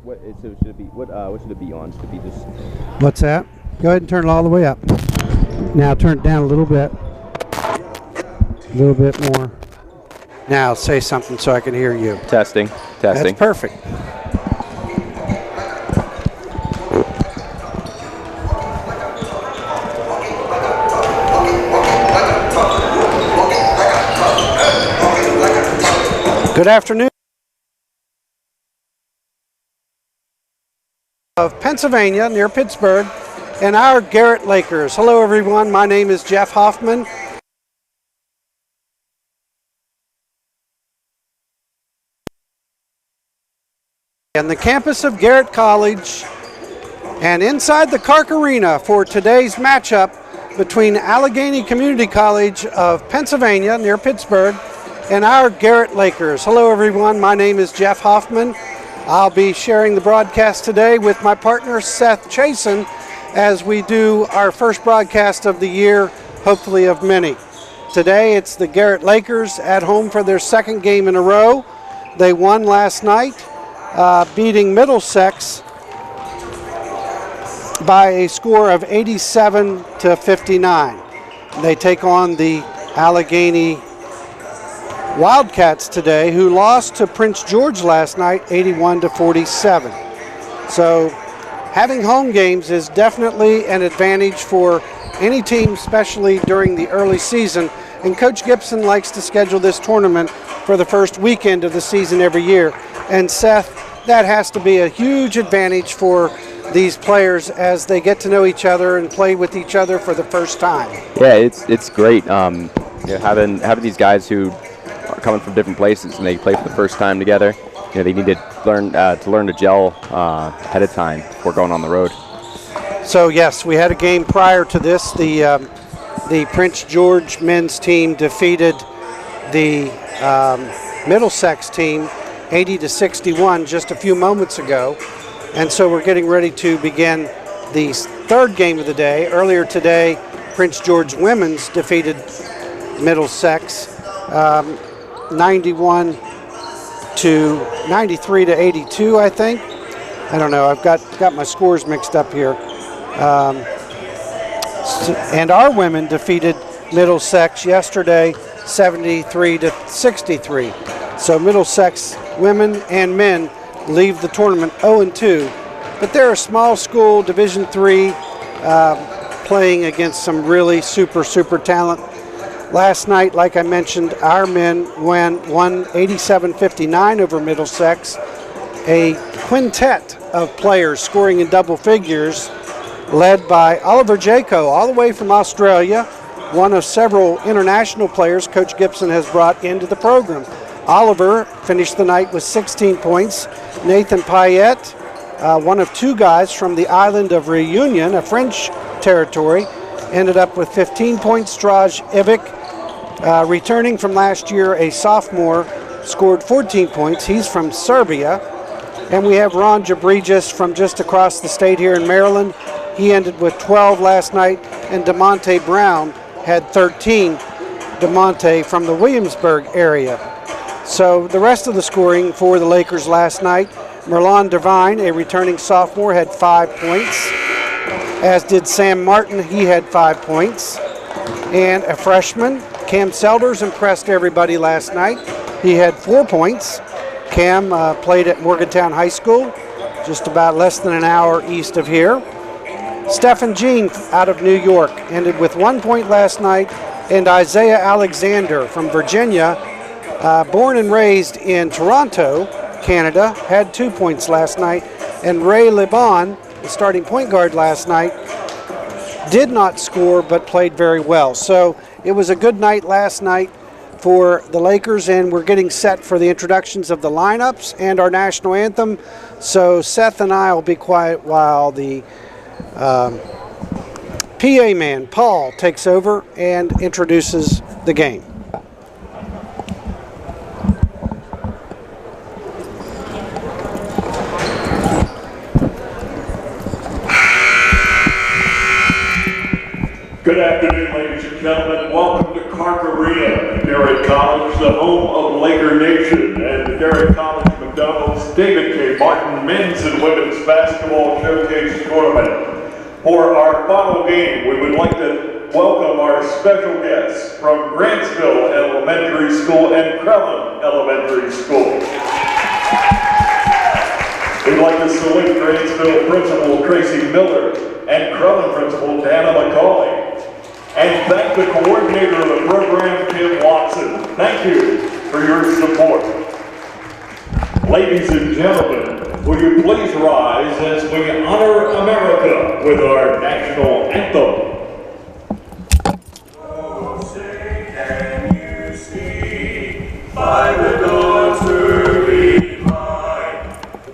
So should it be what should it be on? Should it be just? What's that? Go ahead and turn it all the way up. Now turn it down a little bit. A little bit more. Now say something so I can hear you. Testing. That's perfect. Good afternoon. Of Pennsylvania, near Pittsburgh, and our Garrett Lakers. Hello everyone, my name is Jeff Hoffman. And the campus of Garrett College, and inside the Clark Arena for today's matchup between Allegheny Community College of Pennsylvania, near Pittsburgh, and our Garrett Lakers. Hello everyone, my name is Jeff Hoffman. I'll be sharing the broadcast today with my partner Seth Chasen as we do our first broadcast of the year, hopefully of many. Today it's the Garrett Lakers at home for their second game in a row. They won last night, beating Middlesex by a score of 87-59. They take on the Allegheny Wildcats today, who lost to Prince George last night, 81-47. So having home games is definitely an advantage for any team, especially during the early season. And Coach Gibson likes to schedule this tournament for the first weekend of the season every year. And Seth, that has to be a huge advantage for these players as they get to know each other and play with each other for the first time. Yeah, it's great. Having these guys who are coming from different places and they play for the first time together. They need to learn to gel ahead of time before going on the road. So yes, we had a game prior to this. The Prince George men's team defeated the Middlesex team 80-61 just a few moments ago, and so we're getting ready to begin the third game of the day. Earlier today, Prince George women's defeated Middlesex 93-82, I think. I don't know. I've got my scores mixed up here. And our women defeated Middlesex yesterday 73-63. So Middlesex women and men leave the tournament 0-2. But they're a small school, Division III, playing against some really super talent. Last night, like I mentioned, our men won 87-59 over Middlesex. A quintet of players scoring in double figures, led by Oliver Jaco, all the way from Australia, one of several international players Coach Gibson has brought into the program. Oliver finished the night with 16 points. Nathan Payette, one of two guys from the island of Reunion, a French territory, ended up with 15 points. Straj Ivic, returning from last year, a sophomore, scored 14 points. He's from Serbia. And we have Ron Jabrijis from just across the state here in Maryland. He ended with 12 last night. And DeMonte Brown had 13. DeMonte from the Williamsburg area. So the rest of the scoring for the Lakers last night, Merlon Devine, a returning sophomore, had 5 points. As did Sam Martin, he had 5 points. And a freshman, Cam Selders, impressed everybody last night. He had 4 points. Cam played at Morgantown High School, just about less than an hour east of here. Stephen Jean out of New York ended with 1 point last night. And Isaiah Alexander from Virginia, born and raised in Toronto, Canada, had 2 points last night. And Ray Liban, the starting point guard last night, did not score but played very well. So it was a good night last night for the Lakers, and we're getting set for the introductions of the lineups and our national anthem. So Seth and I will be quiet while the PA man, Paul, takes over and introduces the game. Good afternoon, ladies and gentlemen. Welcome to Clark Arena, Garrett College, the home of Laker Nation, and the Garrett College McDonald's David K. Martin Men's and Women's Basketball Showcase Tournament. For our final game, we would like to welcome our special guests from Grantsville Elementary School and Crellin Elementary School. We'd like to salute Grantsville Principal Tracy Miller and Crellin Principal Dana McCauley. And thank the coordinator of the program, Tim Watson. Thank you for your support. Ladies and gentlemen, will you please rise as we honor America with our national anthem. Oh, say can you see by the dawn's early light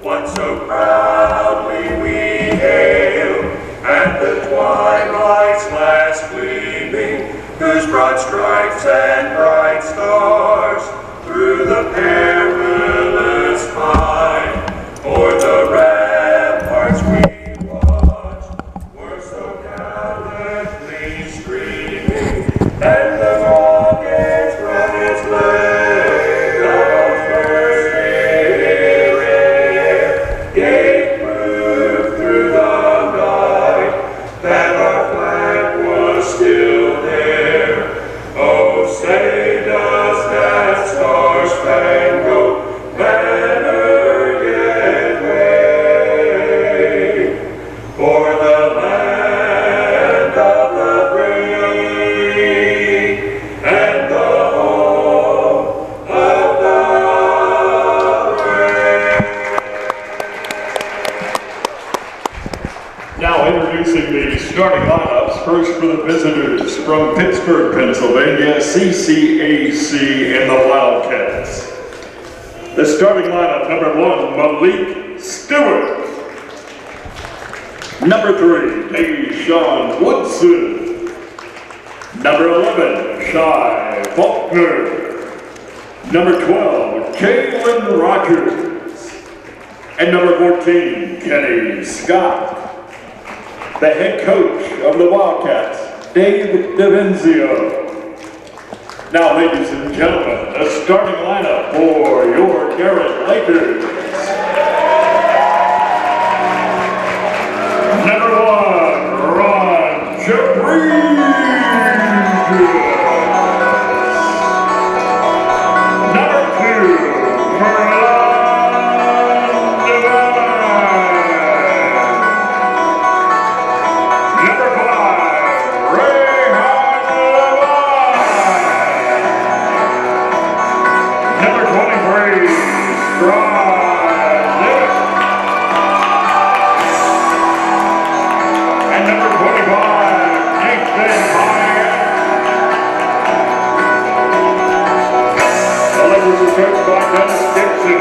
what so proudly we hail at the twilight's last gleaming, whose broad stripes and bright stars through the perilous fight o'er the ramparts we watched were so gallantly streaming, and the rockets from its blaze of first air gave proof through the night that our flag was still there. Oh, say does that star-spangled banner yet wave for the land of the free and the home of the brave? Now introducing the starting lineups. First for the visitors from Pittsburgh, Pennsylvania, CCAC and the Wildcats. The starting lineup, number 1, Malik Stewart. Number 3, Deshaun Woodson. Number 11, Shai Faulkner. Number 12, Kaylin Rogers. And number 14, Kenny Scott. The head coach of the Wildcats, Dave DiVenzio. Now, ladies and gentlemen, the starting lineup for your Garrett Lakers. Number 1, Ron Jabrees. Number 2,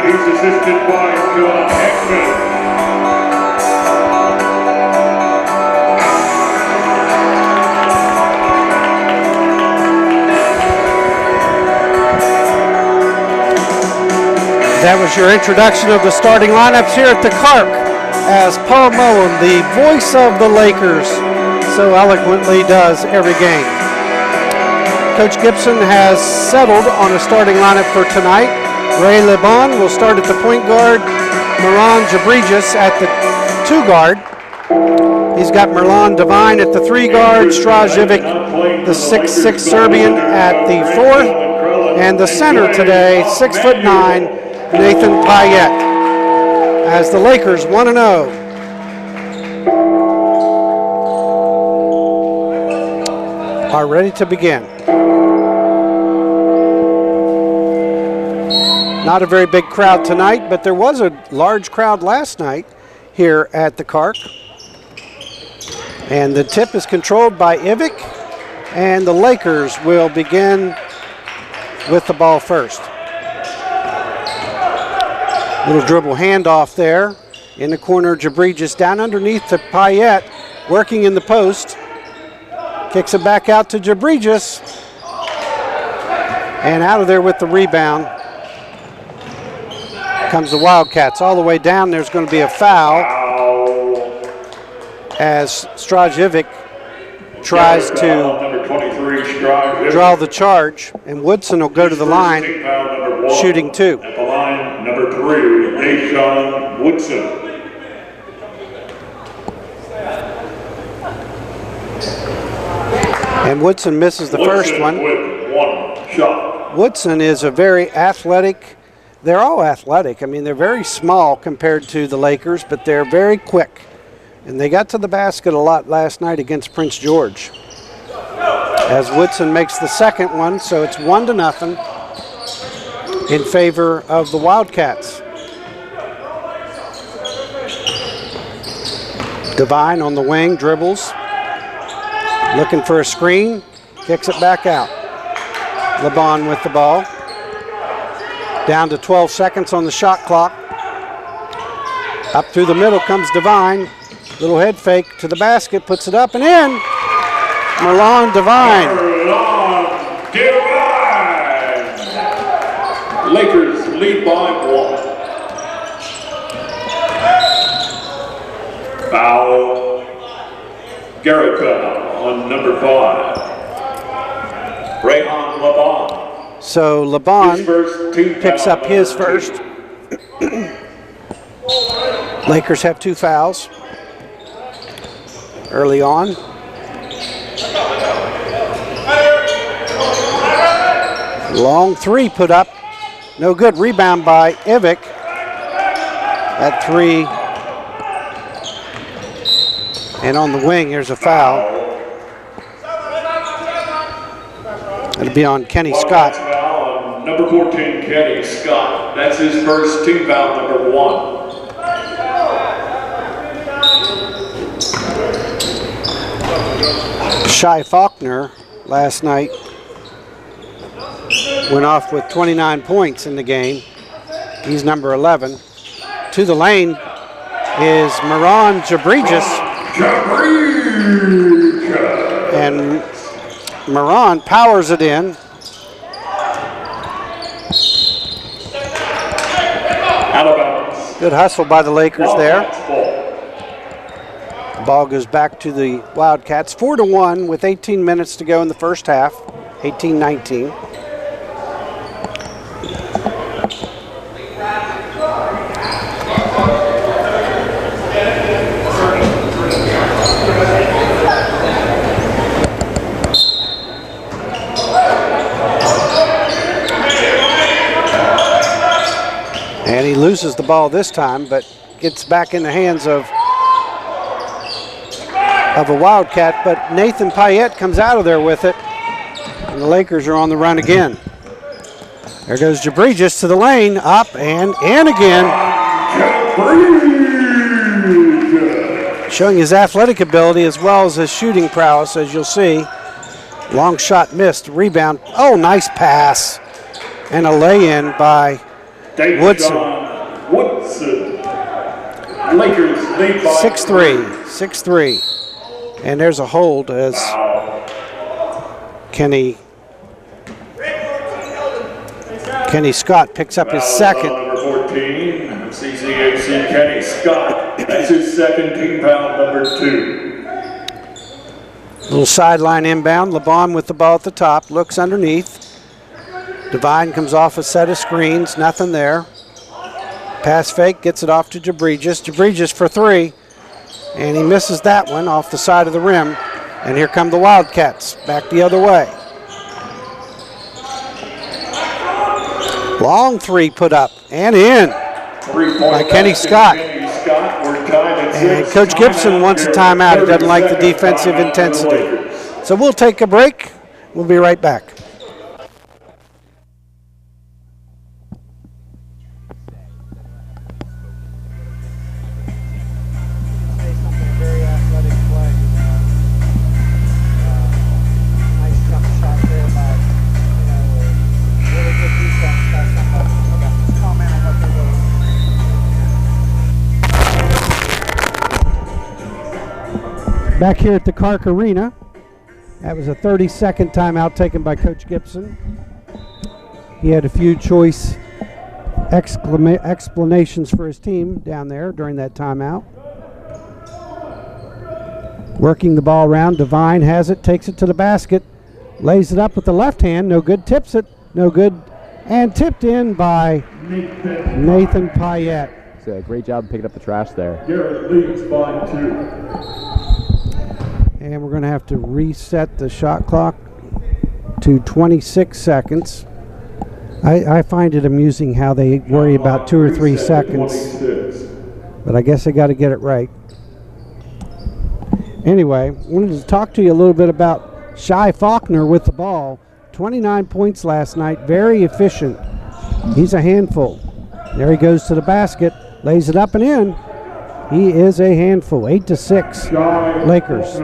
he's assisted by John Heckman. That was your introduction of the starting lineups here at the Clark, as Paul Mullen, the voice of the Lakers, so eloquently does every game. Coach Gibson has settled on a starting lineup for tonight. Ray Lebon will start at the point guard, Miran Jabregas at the 2 guard. He's got Merlan Devine at the 3 guard, Strajivic, the 6'6" Serbian at the 4, and the center today, 6'9", Nathan Payette, as the Lakers 1-0. Are ready to begin. Not a very big crowd tonight, but there was a large crowd last night here at the Clark. And the tip is controlled by Ivic, and the Lakers will begin with the ball first. Little dribble handoff there. In the corner, Jabregas down underneath to Payette, working in the post. Kicks it back out to Jabregas. And out of there with the rebound comes the Wildcats. All the way down, there's going to be a foul as Strajivic tries to draw the charge, and Woodson will go to the line. shooting 2. At the line, number 3, Deshaun Woodson. And Woodson misses the first one. With 1 shot. Woodson is a very athletic, they're all athletic. I mean, they're very small compared to the Lakers, but they're very quick. And they got to the basket a lot last night against Prince George. As Woodson makes the second one, so it's 1-0 in favor of the Wildcats. Devine on the wing, dribbles, looking for a screen, kicks it back out. LeBon with the ball. Down to 12 seconds on the shot clock. Up through the middle comes Devine. Little head fake to the basket, puts it up and in. Marlon Devine. Marlon Devine. Lakers lead by 1. Foul. Garrett on number 5. Rayhan LeBon. So His LeBon first 2 picks up his fouls. first. Lakers have 2 fouls early on. Long 3 put up. No good. Rebound by Ivic. At 3. And on the wing, here's a foul. It'll be on Kenny Scott. Foul on number 14, Kenny Scott. That's his first team foul, number 1. Shai Faulkner last night went off with 29 points in the game. He's number 11. To the lane is Maran Jabrijis. And Maran powers it in. Out of bounds. Good hustle by the Lakers there. Wildcats ball. Ball goes back to the Wildcats. 4-1 with 18 minutes to go in the first half. 18-19. And he loses the ball this time, but gets back in the hands of a Wildcat. But Nathan Payette comes out of there with it, and the Lakers are on the run again. There goes Jabrijis to the lane, up and in again. Showing his athletic ability as well as his shooting prowess, as you'll see. Long shot missed, rebound. Oh, nice pass. And a lay-in by Woodson. Lakers lead by 6-3. And there's a hold as Kenny Scott picks up his second. Number 14, CC Kenny Scott. That's his second team foul, number 2. Little sideline inbound. LeBon with the ball at the top, looks underneath. Devine comes off a set of screens, nothing there. Pass fake, gets it off to Jabrijis. Jabrijis for 3, and he misses that one off the side of the rim. And here come the Wildcats, back the other way. Long 3 put up and in by Kenny Scott. And Coach Gibson wants a timeout. He doesn't like the defensive intensity. So we'll take a break. We'll be right back. Back here at the Clark Arena. That was a 30-second timeout taken by Coach Gibson. He had a few choice explanations for his team down there during that timeout. Working the ball around, Devine has it, takes it to the basket, lays it up with the left hand, no good, tips it, no good, and tipped in by Nathan Payette. It's a great job picking up the trash there. Garrett leads by 2. And we're going to have to reset the shot clock to 26 seconds. I find it amusing how they worry about 2 or 3 seconds, but I guess I got to get it right. Anyway, I wanted to talk to you a little bit about Shy Faulkner with the ball. 29 points last night, very efficient. He's a handful. There he goes to the basket, lays it up and in. He is a handful. 8-6, Lakers.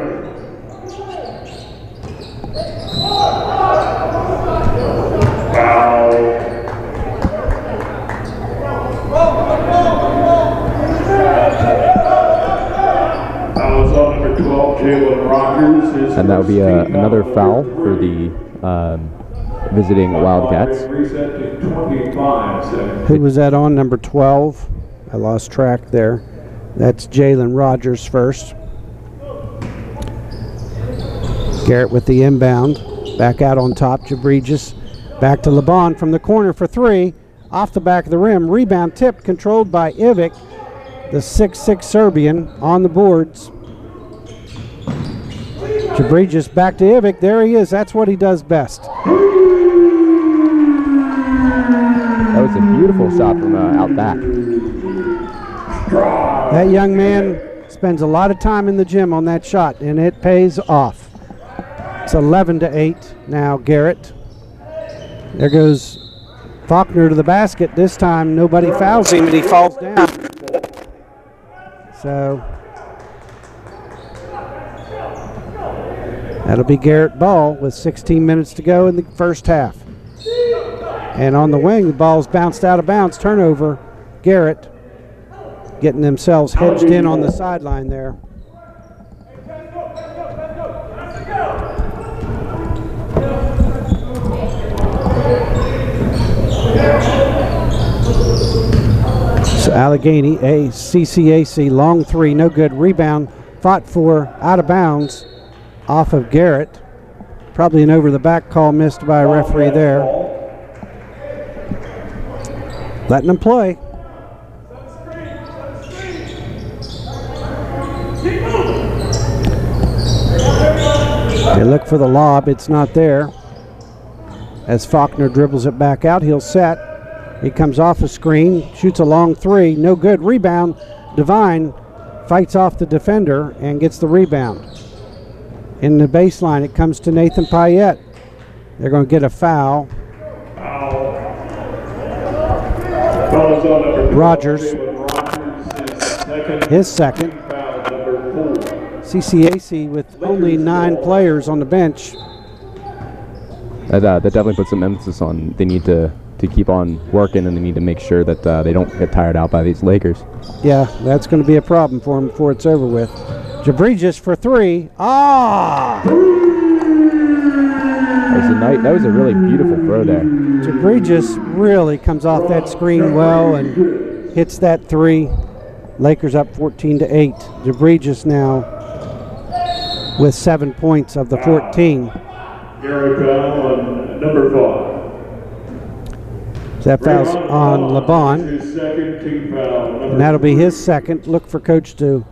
And that would be another foul for the visiting Wildcats. Who was that on? Number 12. I lost track there. That's Jalen Rogers first. Garrett with the inbound. Back out on top, Jabregis. Back to LeBon from the corner for 3. Off the back of the rim. Rebound tip controlled by Ivic, the 6'6 Serbian, on the boards. Jabregis back to Ivic. There he is. That's what he does best. That was a beautiful shot from out back. That young man spends a lot of time in the gym on that shot, and it pays off. It's 11-8 now, Garrett. There goes Faulkner to the basket. This time nobody fouls him, and he falls down. So that'll be Garrett ball with 16 minutes to go in the first half. And on the wing, the ball's bounced out of bounds. Turnover, Garrett getting themselves hedged in on the sideline there. So Allegheny, a CCAC, long 3, no good. Rebound, fought for, out of bounds, off of Garrett. Probably an over-the-back call missed by a referee there. Letting them play. They look for the lob. It's not there. As Faulkner dribbles it back out, he'll set. He comes off a screen, shoots a long 3, no good. Rebound, Devine fights off the defender and gets the rebound. In the baseline, it comes to Nathan Payette. They're going to get a foul. Rogers, his second. CCAC with only 9 players on the bench. That definitely puts some emphasis on they need to keep on working, and they need to make sure that they don't get tired out by these Lakers. Yeah, that's going to be a problem for them before it's over with. Jabregis for 3. That was a really beautiful throw there. Jabregis really comes off that screen well and hits that 3. Lakers up 14-8. Jabregis now with 7 points of the 14. Garrett on number 5. That foul's on LeBon, and that'll be his second. Look for coach to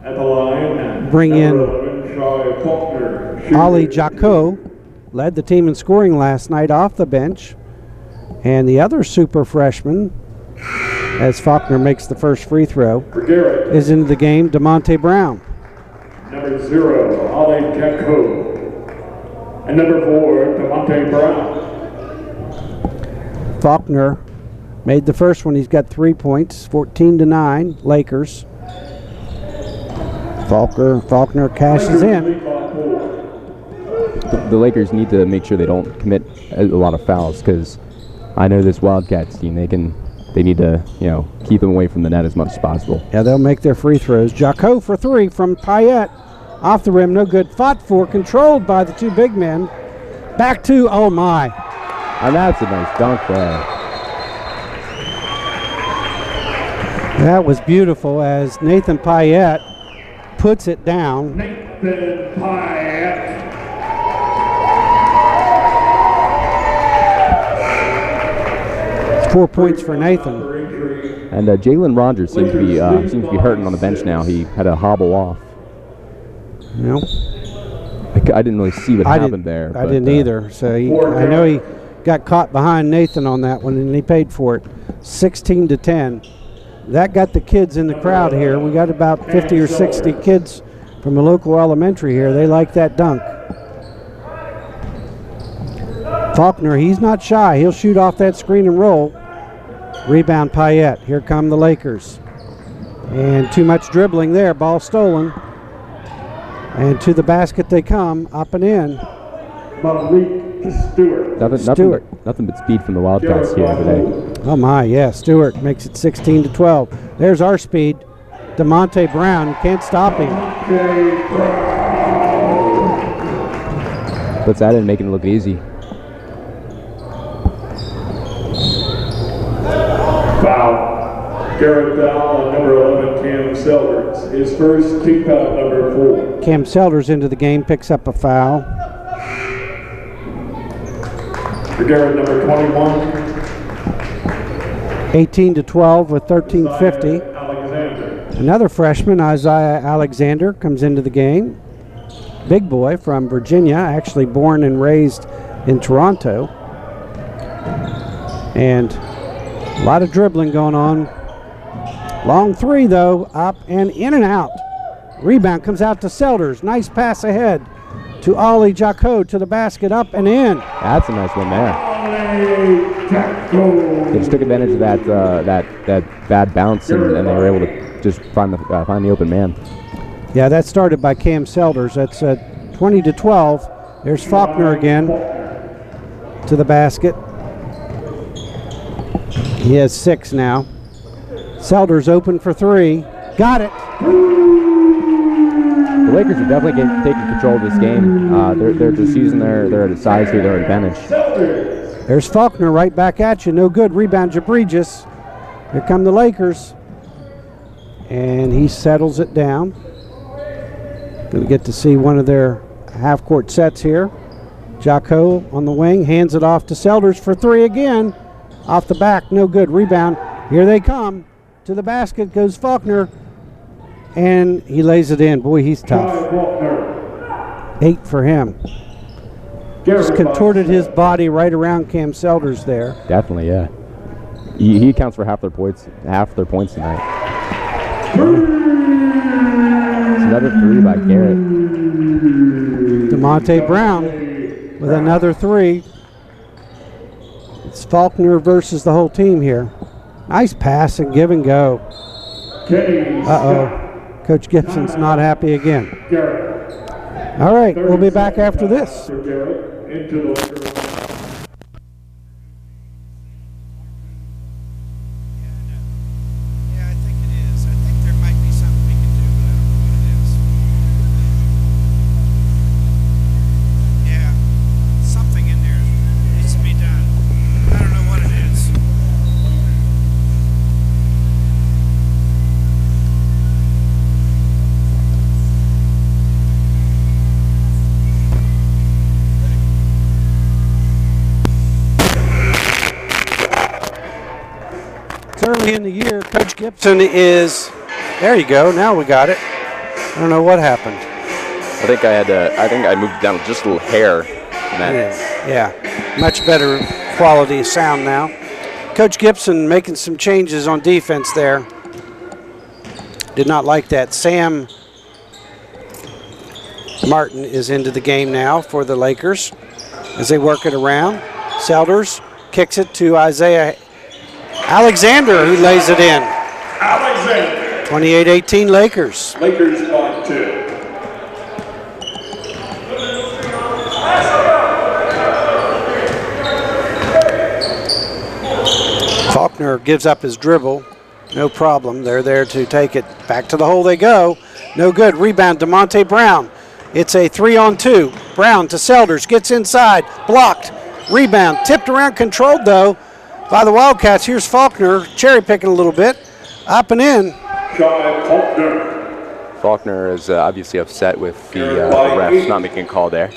bring in Ali Jacot. Led the team in scoring last night off the bench. And the other super freshman, as Faulkner makes the first free throw, is into the game, DeMonte Brown. Number 0, Ali Jacot. And number 4, DeMonte Brown. Faulkner made the first one. He's got 3 points, 14-9, Lakers. Faulkner cashes in. The Lakers need to make sure they don't commit a lot of fouls, because I know this Wildcats team, they need to keep them away from the net as much as possible. Yeah, they'll make their free throws. Jacot for 3 from Payette. Off the rim, no good. Fought for, controlled by the 2 big men. Back to, oh my. And that's a nice dunk there. That was beautiful as Nathan Payette puts it down. Nathan Payette. 4 points for Nathan. And Jalen Rogers seems to be hurting on the bench now. He had a hobble off. You know, I didn't really see what happened there. I didn't either. So I know he got caught behind Nathan on that one, and he paid for it. 16-10. That got the kids in the crowd here. We got about 50 or 60 kids from a local elementary here. They like that dunk. Faulkner, he's not shy. He'll shoot off that screen and roll. Rebound Payette. Here come the Lakers. And too much dribbling there. Ball stolen. And to the basket they come, up and in. Stewart. Nothing but speed from the Wildcats here today. Oh my, yeah. Stewart makes it 16-12. There's our speed. DeMonte Brown, can't stop him. Puts that in, making it look easy. Foul. Garrett foul on number 11, Cam Selders. His first team foul, number 4. Cam Selders into the game, picks up a foul. For Garrett, number 21. 18-12 with 13:50. Alexander. Another freshman, Isaiah Alexander, comes into the game. Big boy from Virginia, actually born and raised in Toronto. And a lot of dribbling going on. Long three, though, up and in and out. Rebound comes out to Selders. Nice pass ahead to Ollie Jacot to the basket, up and in. That's a nice one there. They just took advantage of that bad bounce, and they were able to just find the open man. Yeah, that started by Cam Selders. That's 20-12. There's Faulkner again to the basket. He has 6 now. Selders open for 3. Got it. The Lakers are definitely taking control of this game. They're just using their size to their advantage. There's Faulkner right back at you. No good. Rebound Jabregis. Here come the Lakers. And he settles it down. Going to get to see one of their half-court sets here. Jacot on the wing. Hands it off to Selders for 3 again. Off the back. No good. Rebound. Here they come. To the basket goes Faulkner. And he lays it in. Boy, he's tough. 8 for him. Just contorted his body right around Cam Selders there. Definitely, yeah. He accounts for half their points tonight. It's another 3 by Garrett. DeMonte Brown with another 3. It's Faulkner versus the whole team here. Nice pass and give and go. Uh-oh. Coach Gibson's not happy again. All right, we'll be back after this. Early in the year, Coach Gibson is, there you go, now we got it. I don't know what happened. I think I moved it down just a little hair. Yeah, much better quality of sound now. Coach Gibson making some changes on defense there. Did not like that. Sam Martin is into the game now for the Lakers as they work it around. Selders kicks it to Isaiah Alexander, who lays it in. Alexander. 28-18 Lakers. Lakers by 2. Faulkner gives up his dribble. No problem. They're there to take it. Back to the hole they go. No good. Rebound, DeMonte Brown. It's a 3-on-2. Brown to Selders. Gets inside. Blocked. Rebound. Tipped around. Controlled, though, by the Wildcats. Here's Faulkner, cherry picking a little bit, up and in. Faulkner is obviously upset with the refs not making a call there.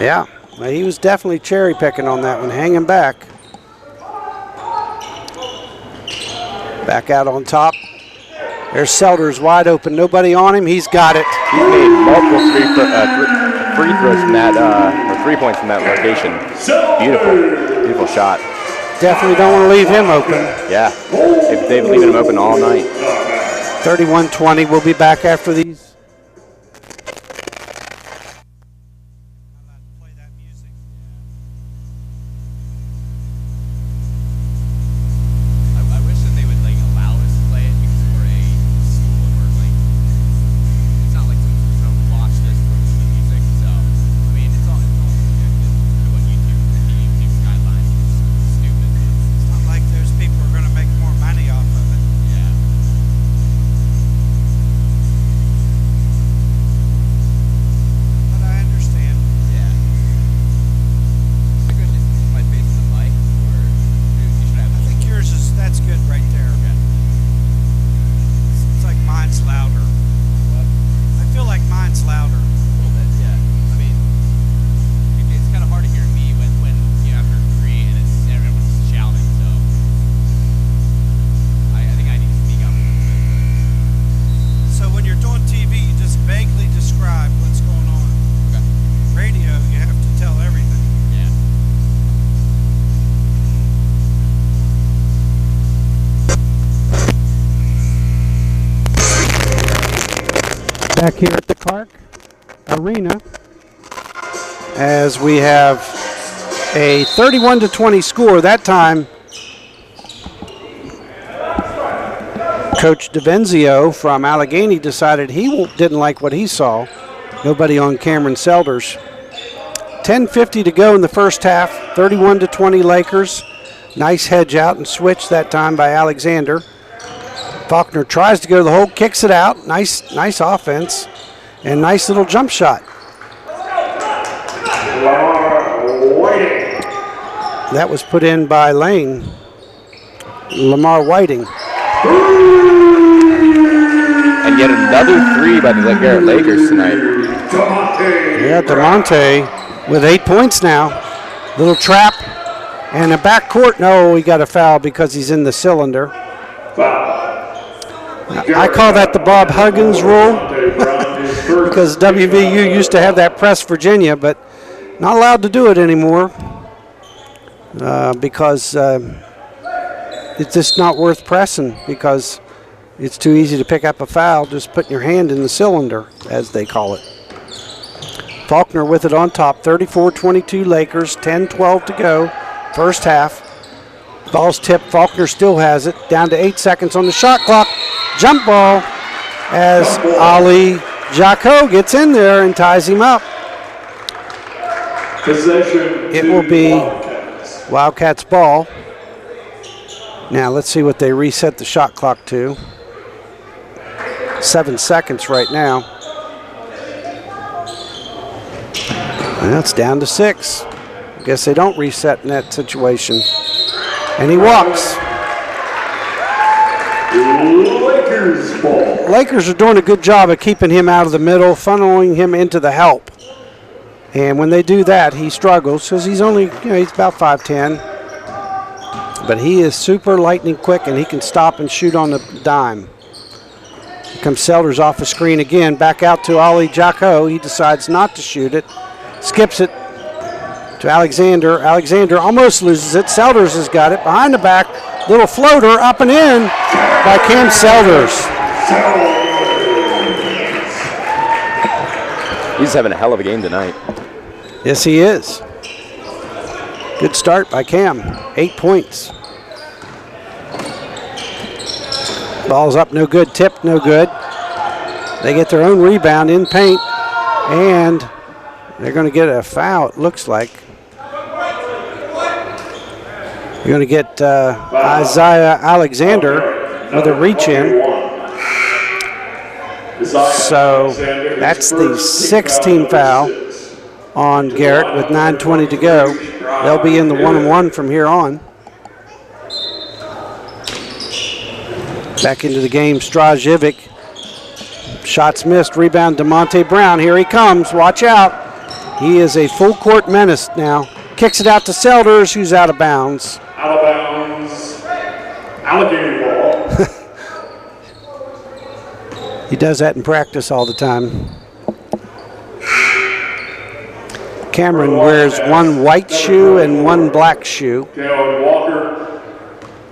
Yeah, well, he was definitely cherry picking on that one, hanging back. Back out on top. There's Selders wide open. Nobody on him. He's got it. He's made multiple free throws from that, or 3 points from that location. Beautiful, beautiful shot. Definitely don't want to leave him open. Yeah, they've been leaving him open all night. 31-20. We'll be back after these. Back here at the Clark Arena, as we have a 31-20 score. That time, Coach DiVenzio from Allegheny decided he didn't like what he saw. Nobody on Cameron Selders. 10:50 to go in the first half. 31-20 Lakers. Nice hedge out and switch that time by Alexander. Faulkner tries to go to the hole, kicks it out. Nice offense and nice little jump shot. That was put in by Lamar Whiting. And yet another three by the Garrett Lakers tonight. Yeah, DeMonte with 8 points now. Little trap and a backcourt. No, he got a foul because he's in the cylinder. I call that the Bob Huggins rule because WVU used to have that press Virginia, but not allowed to do it anymore because it's just not worth pressing because it's too easy to pick up a foul just putting your hand in the cylinder, as they call it. Faulkner with it on top, 34-22 Lakers, 10-12 to go, first half. Ball's tipped, Faulkner still has it, down to 8 seconds on the shot clock. Jump ball as Ali Jaco gets in there and ties him up. It will be Wildcats ball. Now let's see what they reset the shot clock to. 7 seconds right now. Well, it's down to 6. I guess they don't reset in that situation. And he walks. Lakers are doing a good job of keeping him out of the middle, funneling him into the help. And when they do that, he struggles because he's only, he's about 5'10". But he is super lightning quick and he can stop and shoot on the dime. Here comes Selders off the screen again, back out to Ali Jaco. He decides not to shoot it, skips it to Alexander. Alexander almost loses it. Selders has got it behind the back. Little floater up and in by Cam Selders. He's having a hell of a game tonight. Yes, he is. Good start by Cam. 8 points. Ball's up, no good. Tipped, no good. They get their own rebound in paint, and they're going to get a foul, it looks like. You're going to get Isaiah Alexander with a reach-in. So that's the 16th foul on Garrett with 9:20 to go. They'll be in the 1-1 from here on. Back into the game, Strajivic. Shots missed, rebound DeMonte Brown. Here he comes, watch out. He is a full court menace now. Kicks it out to Selders, who's out of bounds. Out of bounds. Allegheny ball. He does that in practice all the time. Cameron wears one white shoe and one black shoe.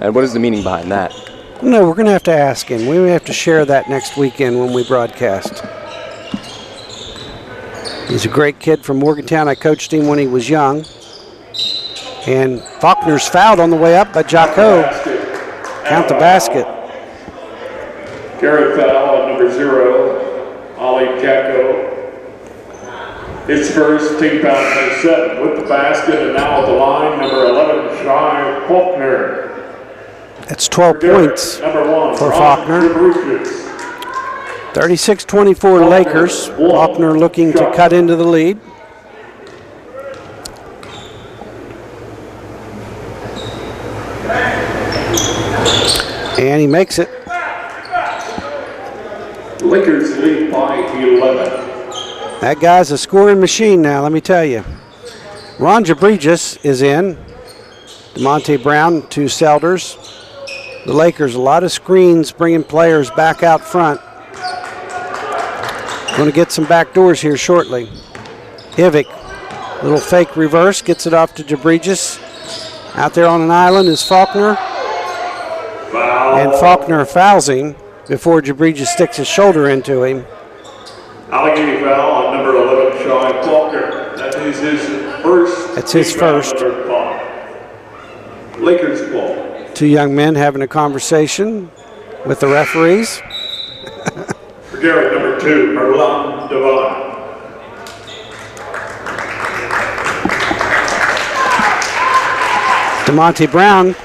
And what is the meaning behind that? No, we're going to have to ask him. We may have to share that next weekend when we broadcast. He's a great kid from Morgantown. I coached him when he was young. And Faulkner's fouled on the way up by Jocko. Count the basket. Garrett foul on number 0, Ollie Jacko. His first, team foul number 7 with the basket, and now at the line, number 11, Shai Faulkner. That's 12 points number 1 for Faulkner. 36-24 Lakers. Faulkner looking to cut into the lead. And he makes it. Lakers lead by 11. That guy's a scoring machine now, let me tell you. Ron Jabregis is in. DeMonte Brown, 2 Selders. The Lakers, a lot of screens bringing players back out front. Going to get some back doors here shortly. Ivic, little fake reverse, gets it off to Jabregis. Out there on an island is Faulkner. Foul. And Faulkner fouls him before Jabregis sticks his shoulder into him. Allegheny foul on number 11, Shai Faulkner. That is his first. That's his first. Lakers ball. 2 young men having a conversation with the referees. For Garrett, number 2, Merlon Devine. DeMonte Brown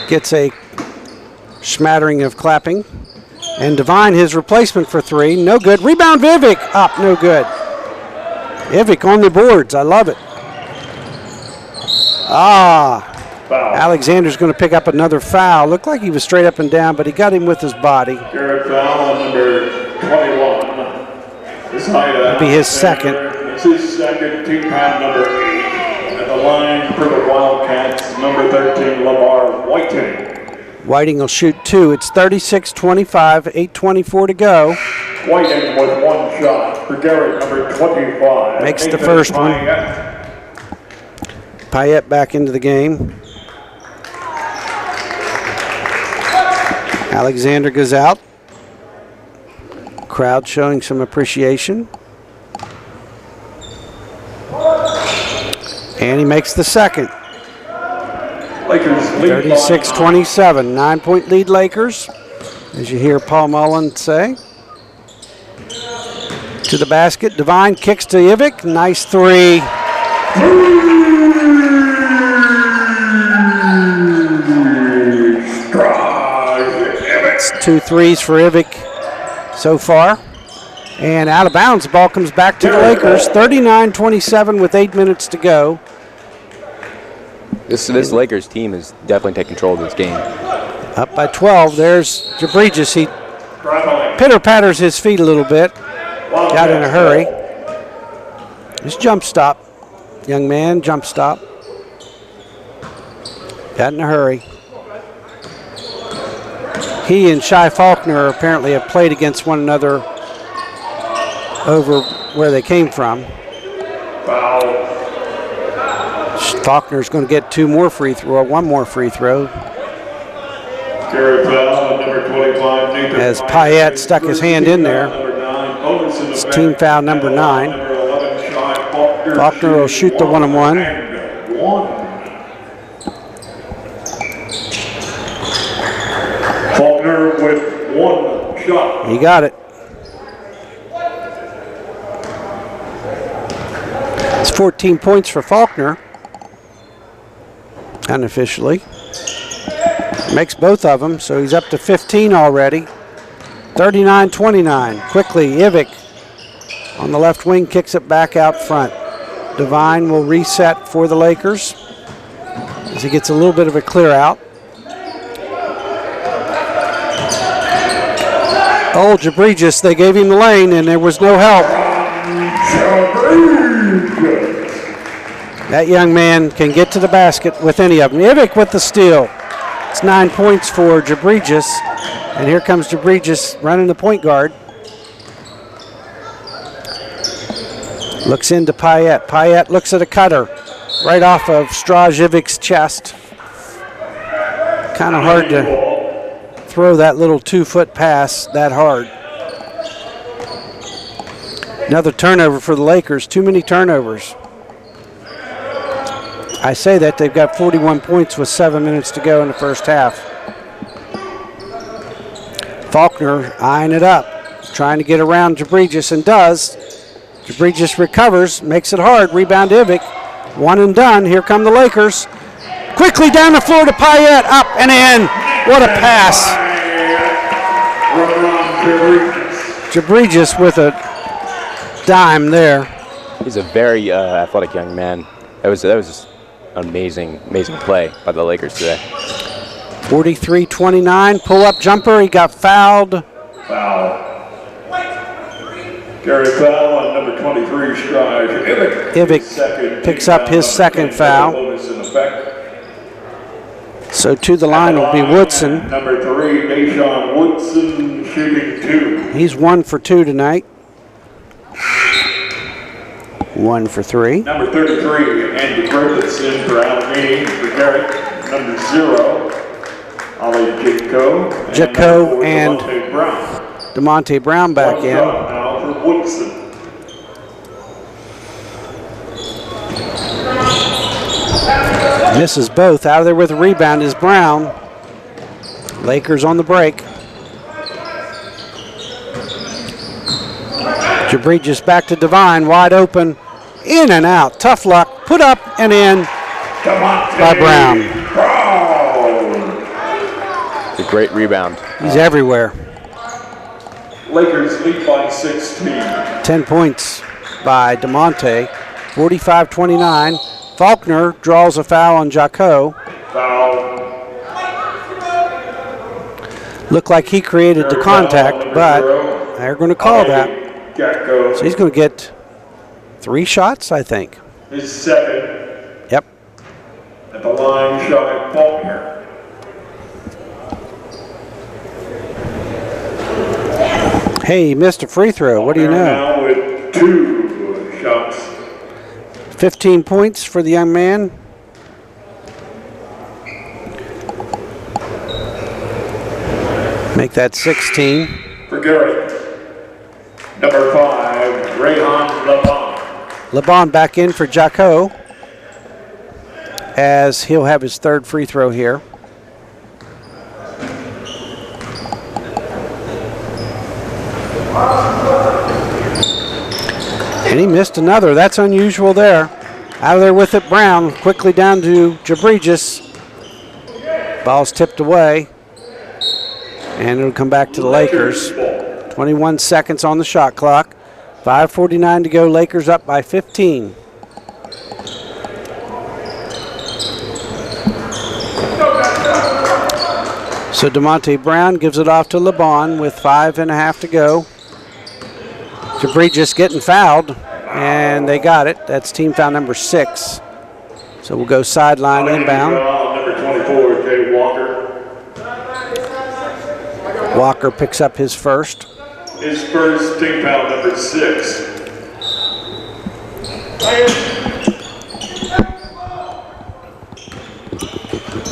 gets a smattering of clapping. And Devine, his replacement for 3, no good. Rebound, Ivic, up, no good. Ivic on the boards, I love it. Foul. Alexander's going to pick up another foul. Looked like he was straight up and down, but he got him with his body. Garrett foul on number 21. That'll be his second. It's his second, team foul number 8. At the line for the Wildcats, number 13, Lamar Whiting. Whiting will shoot 2. It's 36-25, 8:24 to go. Whiting with 1 shot for Garrett, number 25. Makes the first one. Payette back into the game. Alexander goes out. Crowd showing some appreciation. And he makes the second. Lakers lead 36-27, 9-point lead Lakers, as you hear Paul Mullen say. To the basket, Devine kicks to Ivic, nice 3. It's 2 threes for Ivic so far. And out of bounds, the ball comes back to the Lakers, 39-27 with 8 minutes to go. This Lakers team is definitely taking control of this game. Up by 12. There's Jabregis. He pitter-patters his feet a little bit. Got in a hurry. Just jump stop. Young man, jump stop. Got in a hurry. He and Shai Faulkner apparently have played against one another over where they came from. Faulkner's going to get 2 more free throw, 1 more free throw. As Payette stuck his hand in there. It's team foul number 9. Faulkner will shoot the 1-on-1. Faulkner with 1 shot. He got it. It's 14 points for Faulkner. Unofficially. Makes both of them, so he's up to 15 already. 39-29. Quickly, Ivic on the left wing kicks it back out front. Devine will reset for the Lakers as he gets a little bit of a clear out. Oh, Jabregis, they gave him the lane and there was no help. That young man can get to the basket with any of them. Ivic with the steal. It's 9 points for Jabregis And here comes Jabregis running the point guard. Looks into Payette. Payette looks at a cutter right off of Strajevic's chest. Kind of hard to throw that little 2-foot pass that hard. Another turnover for the Lakers. Too many turnovers. I say that they've got 41 points with 7 minutes to go in the first half. Faulkner eyeing it up, trying to get around Jabregis, and does. Jabregis recovers, makes it hard. Rebound Ivic. One and done. Here come the Lakers. Quickly down the floor to Payette. Up and in. What a pass. Jabregis with a dime there. He's a very athletic young man. That was just an amazing play by the Lakers today. 43-29, pull-up jumper. He got fouled. Foul. Gary foul on number 23, Strive. Ivic picks up his second foul. So to the line will be Woodson. Number 3, Deshaun Woodson, shooting 2. He's 1 for 2 tonight. 1 for 3. Number 33, Andy Griffithson for Allegheny. For Garrett, number 0, Ollie Jacko. And DeMonte Brown back in. Now for Woodson. Misses both. Out of there with a rebound is Brown. Lakers on the break. Jabregis back to Devine, wide open, in and out. Tough luck, put up and in by Brown. It's a great rebound. He's everywhere. Lakers lead by 16. 10 points by DeMonte, 45-29. Faulkner draws a foul on Jacko. Foul. Looked like he created the contact, but they're going to call that. So he's going to get 3 shots, I think. His second. Yep. At the line shot, Faulkner. Hey, he missed a free throw. What do you know? Now with 2 shots. 15 points for the young man. Make that 16. For Garrett, number 5, Rayhan LeBon. LeBon back in for Jacko, as he'll have his 3rd free throw here. And he missed another. That's unusual there. Out of there with it, Brown. Quickly down to Jabregis. Ball's tipped away. And it'll come back to the Lakers. 21 seconds on the shot clock. 5:49 to go. Lakers up by 15. So DeMonte Brown gives it off to LeBon with 5.5 to go. Jabregis getting fouled, and they got it. That's team foul number 6. So we'll go sideline inbound. Number 24, Jay Walker. Walker picks up his first. His first team foul number 6.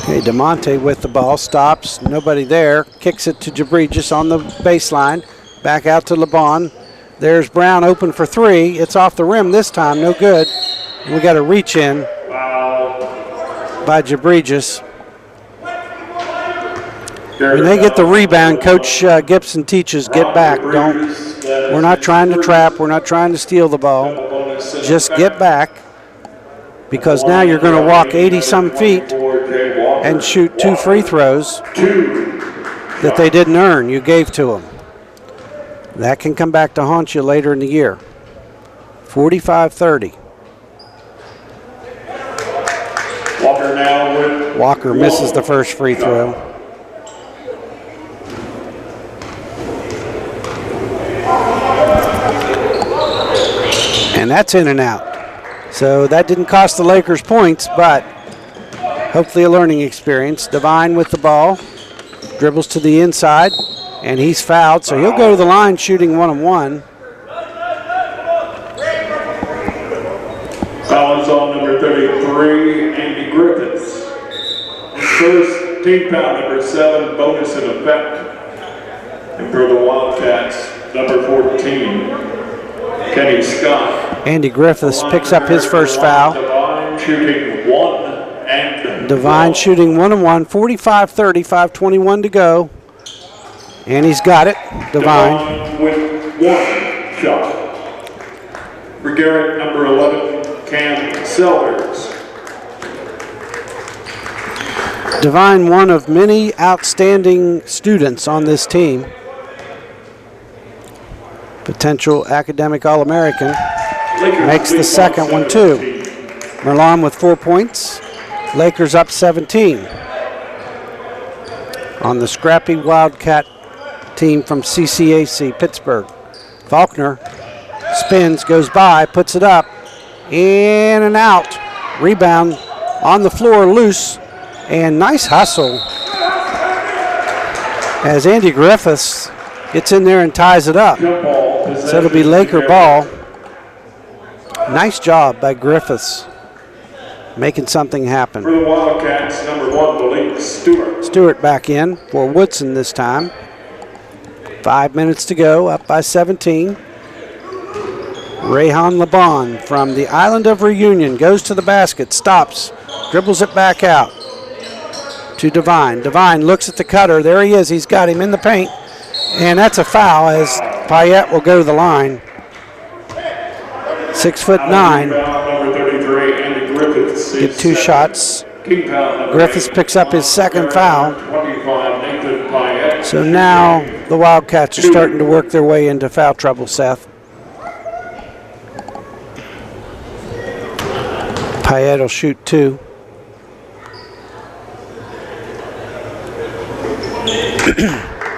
Okay, DeMonte with the ball, stops, nobody there, kicks it to Jabregis on the baseline, back out to LeBon. There's Brown open for 3. It's off the rim this time, no good. And we got a reach in by Jabregis. When they get the rebound, Coach Gibson teaches get back. We're not trying to trap, we're not trying to steal the ball. Just get back, because now you're going to walk 80-some feet and shoot 2 free throws that they didn't earn, you gave to them. That can come back to haunt you later in the year. 45-30. Walker now with Walker misses the first free throw. And that's in and out. So that didn't cost the Lakers points, but hopefully a learning experience. Devine with the ball. Dribbles to the inside. and he's fouled, so he'll go to the line shooting 1-on-1. Foul is on number 33, Andy Griffiths. First team foul, number 7, bonus in effect. And for the Wildcats, number 14, Kenny Scott. Andy Griffiths picks up his first foul. Devine shooting 1 and Devine shooting 1-on-1, 45-30, 5:21 to go. And he's got it, Devine. With 1 shot. For Garrett, number 11, Cam Sellers. Devine, one of many outstanding students on this team. Potential academic All-American. Makes the second one too. Merlon with 4 points. Lakers up 17. On the scrappy Wildcat team from CCAC Pittsburgh. Faulkner spins, goes by, puts it up. In and out. Rebound on the floor, loose. And nice hustle as Andy Griffiths gets in there and ties it up. So it'll be Laker ball. Nice job by Griffiths making something happen. For the Wildcats, number 1, Malik Stewart. Stewart back in for Woodson this time. 5 minutes to go, up by 17. Rayhan Laban from the island of Reunion goes to the basket, stops, dribbles it back out to Devine. Devine looks at the cutter. There he is. He's got him in the paint. And that's a foul as Payette will go to the line. 6'9". Number 33, Andy Griffiths. Get 2 shots. Griffiths picks up his second foul. 25, Nathan Payette. So now the Wildcats are starting to work their way into foul trouble, Seth. Payette will shoot 2.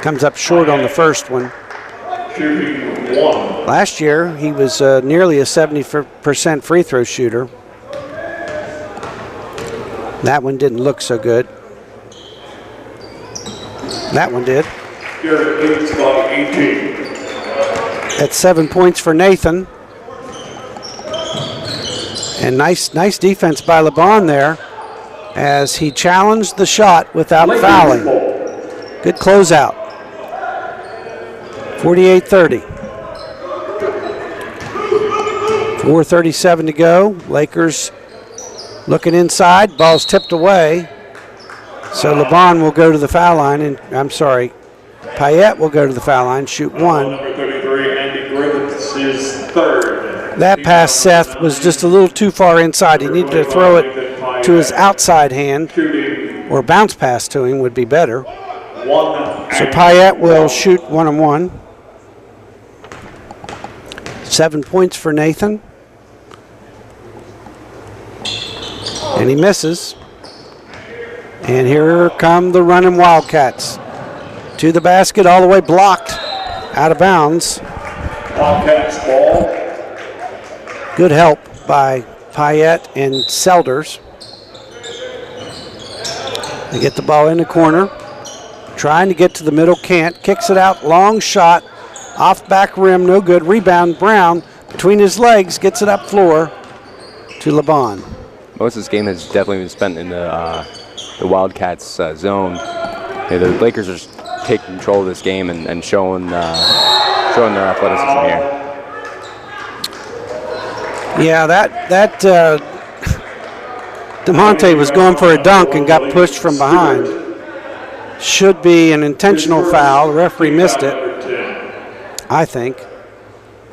Comes up short on the first one. Shooting 1. Last year, he was nearly a 70% free throw shooter. That one didn't look so good. That one did. Garrett leads by 18. That's 7 points for Nathan. And nice defense by Laban there as he challenged the shot without fouling. Good closeout. 48-30. 4:37 to go. Lakers looking inside. Ball's tipped away. So Laban will go to the foul line. And I'm sorry, Payette will go to the foul line, shoot 1. Number 33, Andy Griffiths is 3rd. That pass, Seth, was just a little too far inside. He needed to throw it to his outside hand, or bounce pass to him would be better. So Payette will shoot 1-on-1. 7 points for Nathan. And he misses. And here come the running Wildcats. To the basket, all the way blocked. Out of bounds. Wildcats ball. Good help by Payette and Selders. They get the ball in the corner. Trying to get to the middle, can't. Kicks it out, long shot. Off back rim, no good. Rebound, Brown between his legs, gets it up floor to Laban. Most of this game has definitely been spent in the Wildcats zone. The Lakers are just taking control of this game and showing their athleticism here. Yeah, that DeMonte was going for a dunk and got pushed from behind. Should be an intentional foul. The referee missed it, I think.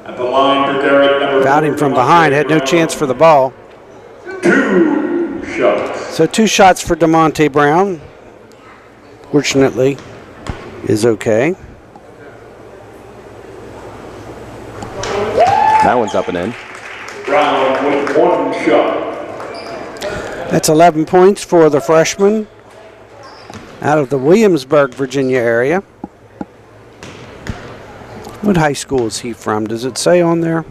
At the line for Garrett, Fouled him from behind, had no chance for the ball. 2 shots. So 2 shots for DeMonte Brown. Fortunately, is okay. That one's up and in. Brown with 1 shot. That's 11 points for the freshman out of the Williamsburg, Virginia area. What high school is he from? Does it say on there?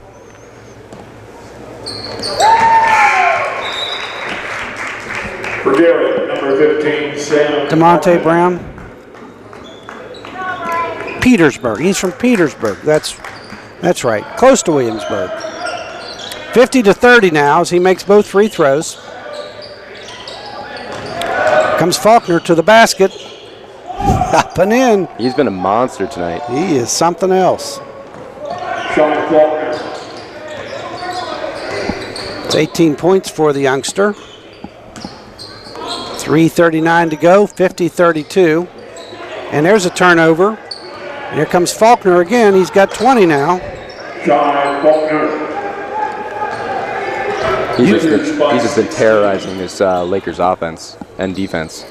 For Garrett, number 15, Sam. DeMonte Brown. Petersburg. He's from Petersburg. That's right. Close to Williamsburg. 50-30 now as he makes both free throws. Comes Faulkner to the basket. Up and in. He's been a monster tonight. He is something else. Sean Faulkner. It's 18 points for the youngster. 3:39 to go, 50-32. And there's a turnover. And here comes Faulkner again. He's got 20 now. Sean Faulkner. He's just been terrorizing this Lakers offense and defense.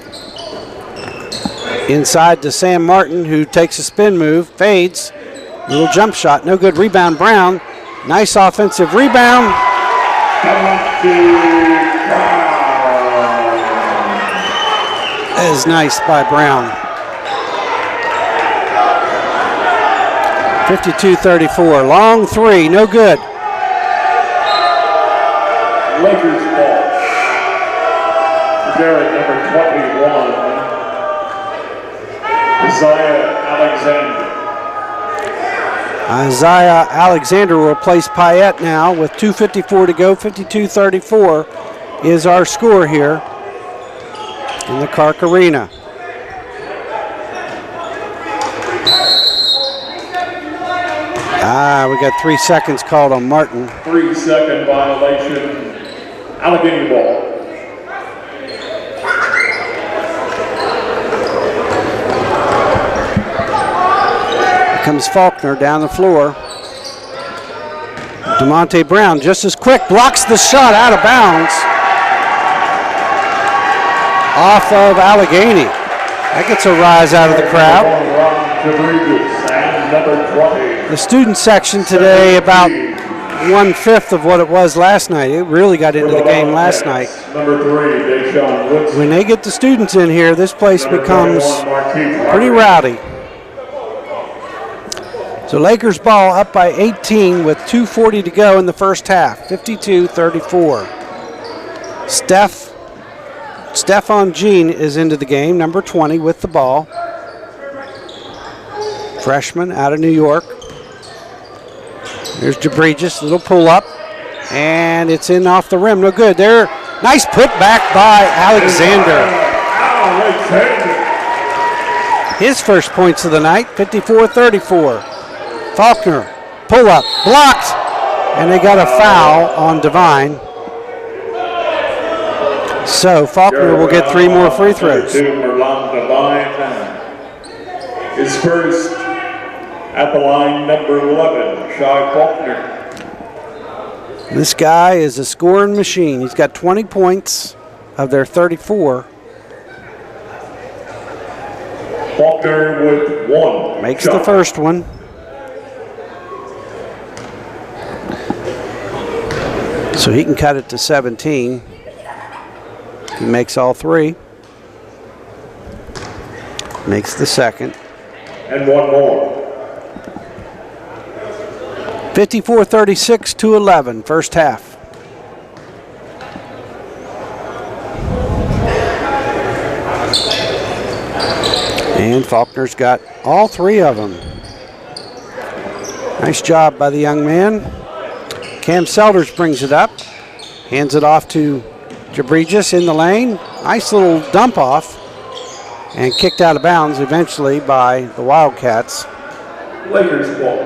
Inside to Sam Martin, who takes a spin move, fades. Little jump shot, no good. Rebound, Brown. Nice offensive rebound. That is nice by Brown. 52-34. Long three, no good. Lakers ball. Garrett number 21. Isaiah Alexander will replace Payette now with 2:54 to go. 52-34 is our score here in the Clark Arena. We got 3 seconds called on Martin. 3-second violation. Allegheny ball. Comes Faulkner down the floor. DeMonte Brown just as quick, blocks the shot out of bounds. Off of Allegheny. That gets a rise out of the crowd. The student section today about 1/5 of what it was last night. It really got into the game last night. When they get the students in here, this place becomes pretty rowdy. So Lakers ball up by 18 with 2:40 to go in the first half, 52-34. Stephon Jean is into the game, number 20 with the ball. Freshman out of New York. There's Jabregis, little pull up, and it's in off the rim, no good. There, nice put back by Alexander. His first points of the night, 54-34. Faulkner, pull up, blocked, and they got a foul on Devine. So Faulkner will get 3 more free throws. Devine is first at the line, number 11, Sean Faulkner. This guy is a scoring machine. He's got 20 points of their 34. Faulkner with 1. Makes shot. the first one. So he can cut it to 17. He makes all 3. Makes the second. And 1 more. 54-36 to 11, first half. And Faulkner's got all 3 of them. Nice job by the young man. Cam Selders brings it up, hands it off to Jabregis in the lane. Nice little dump off, and kicked out of bounds eventually by the Wildcats. Lakers ball.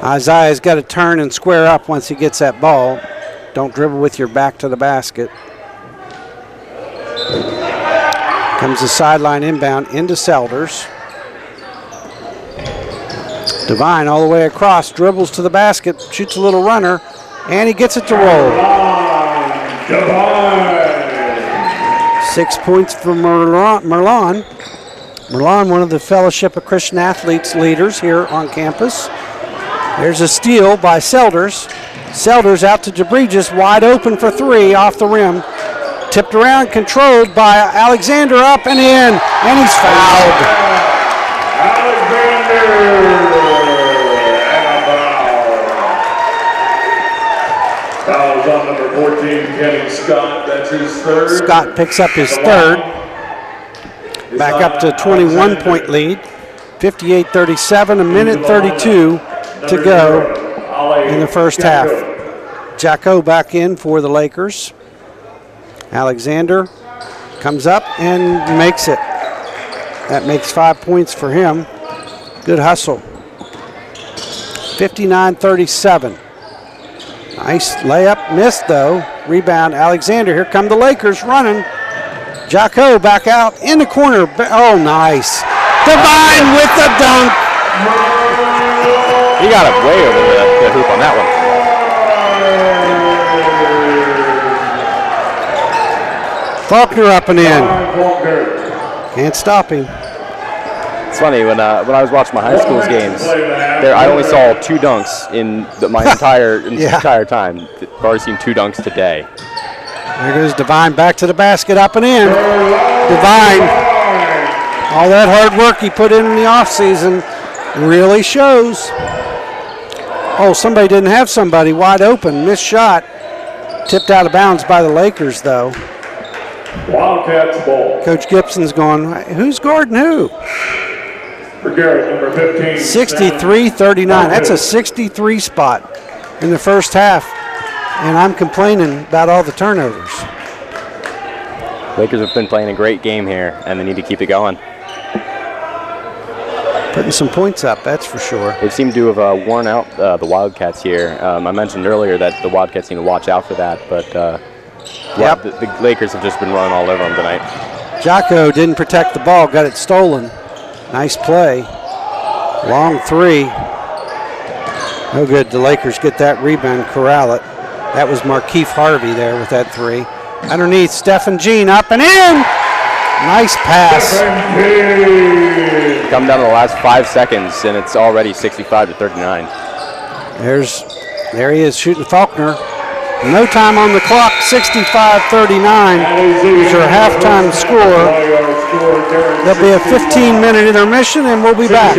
Isaiah's got to turn and square up once he gets that ball. Don't dribble with your back to the basket. Comes the sideline inbound into Selders. Devine all the way across, dribbles to the basket, shoots a little runner, and he gets it to roll. Devine. 6 points for Merlon. Merlon, one of the Fellowship of Christian Athletes leaders here on campus. There's a steal by Selders. Selders out to Jabregis, wide open for 3 off the rim. Tipped around, controlled by Alexander, up and in, and he's fouled. Alexander. Fouls on number 14, Kenny Scott. That's his third. Scott picks up his third. Back up to 21-point lead. 58-37, a minute 32 to go in the first half. Jacko back in for the Lakers. Alexander comes up and makes it. That makes 5 points for him. Good hustle. 59-37. Nice layup, missed though. Rebound, Alexander. Here come the Lakers running. Jacko back out in the corner. Oh, nice. Divine with the dunk. He got it way over the hoop on that one. Faulkner up and in. Can't stop him. It's funny, when I was watching my high school's games, I only saw 2 dunks in my entire time. I've already seen 2 dunks today. There goes Divine back to the basket, up and in. Divine, all that hard work he put in the offseason really shows. Oh, somebody didn't have somebody wide open. Missed shot. Tipped out of bounds by the Lakers, though. Wildcats ball. Coach Gibson's going, who's guarding who? For Garrett, number 15. 63-39. That's a 63 spot in the first half. And I'm complaining about all the turnovers. Lakers have been playing a great game here, and they need to keep it going. Putting some points up, that's for sure. They seem to have worn out the Wildcats here. I mentioned earlier that the Wildcats need to watch out for that, but the Lakers have just been running all over them tonight. Jocko didn't protect the ball, got it stolen. Nice play. Long three. No good. The Lakers get that rebound, corral it. That was Markeith Harvey there with that three. Underneath, Stephen Jean up and in. Nice pass. Come down to the last 5 seconds, and it's already 65-39. There he is shooting Faulkner. No time on the clock, 65-39 is your halftime score. There'll be a 15-minute intermission, and we'll be back.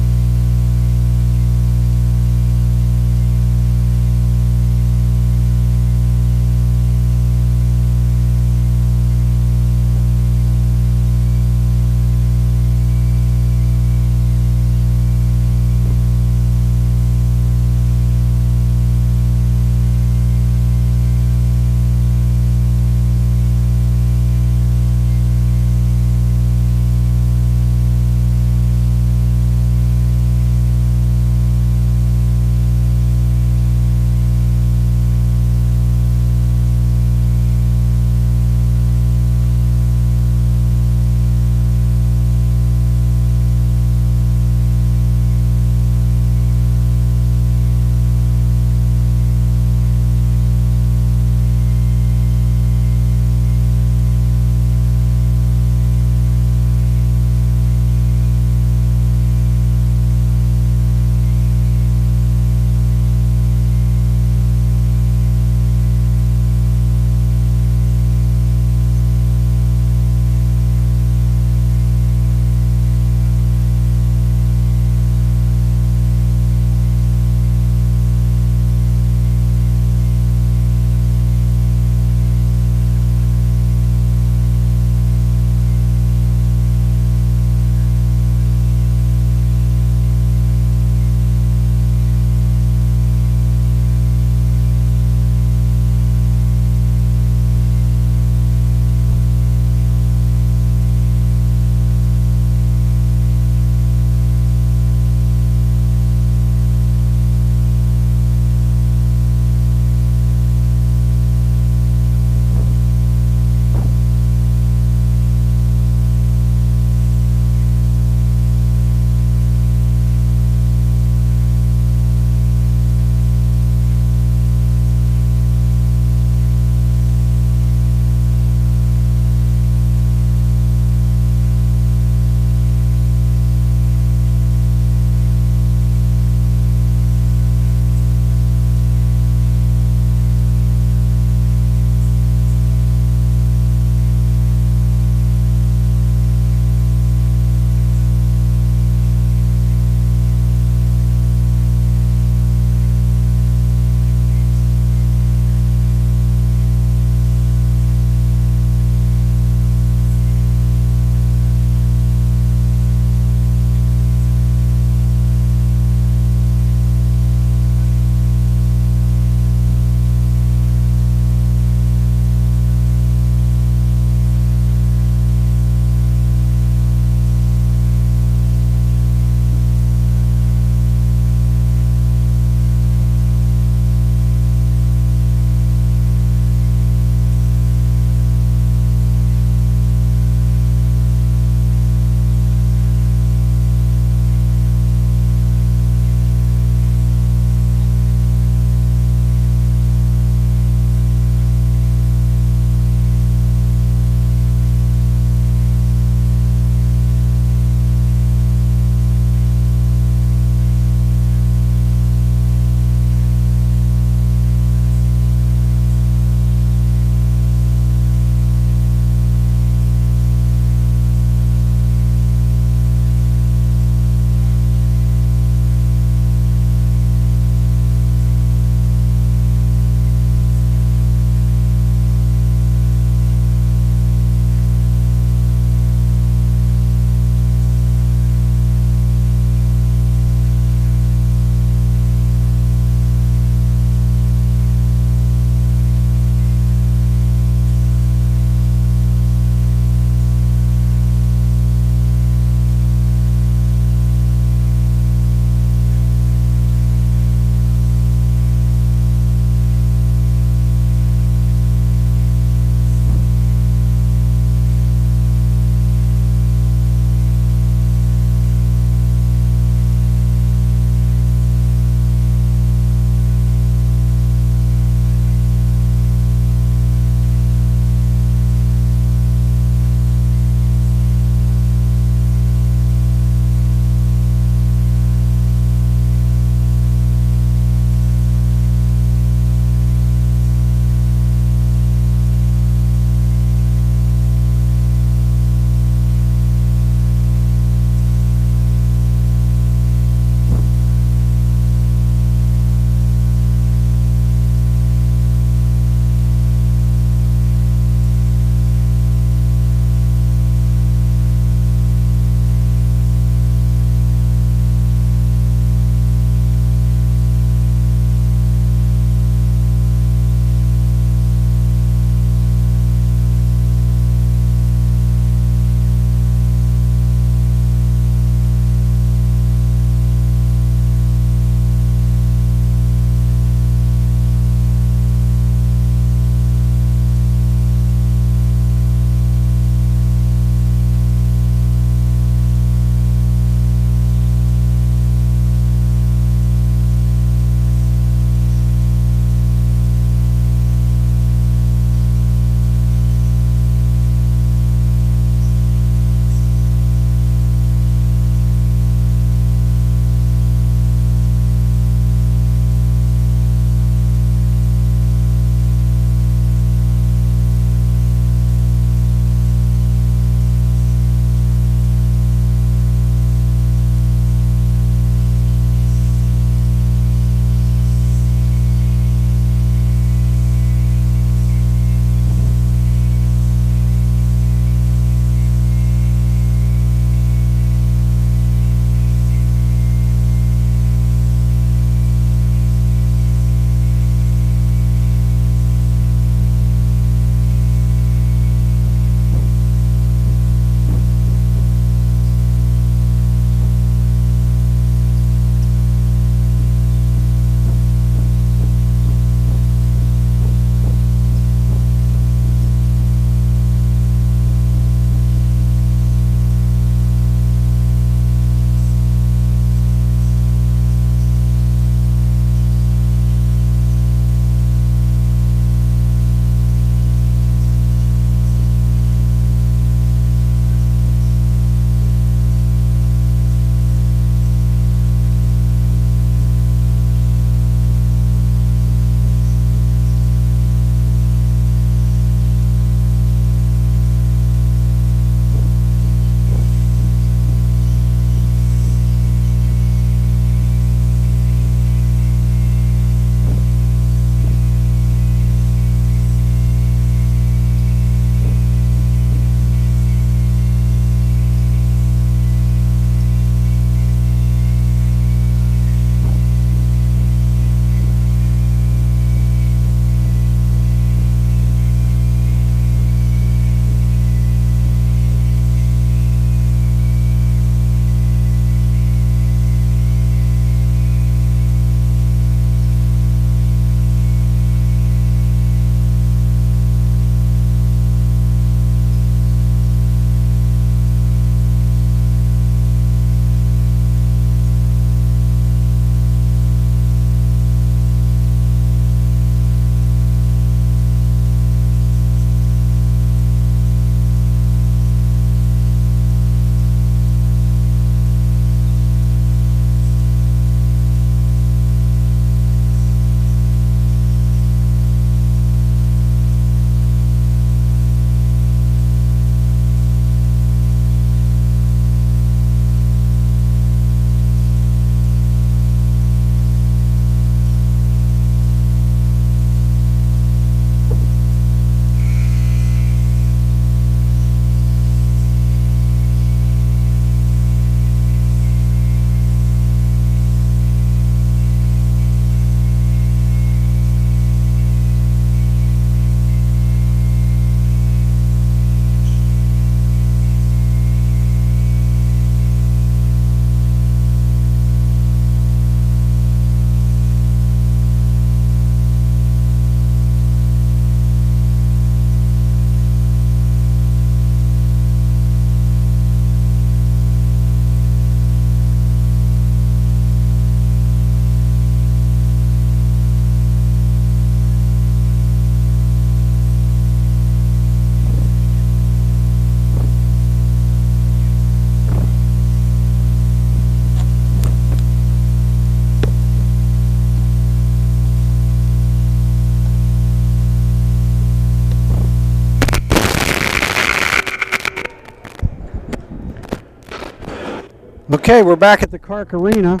Okay, we're back at the Clark Arena.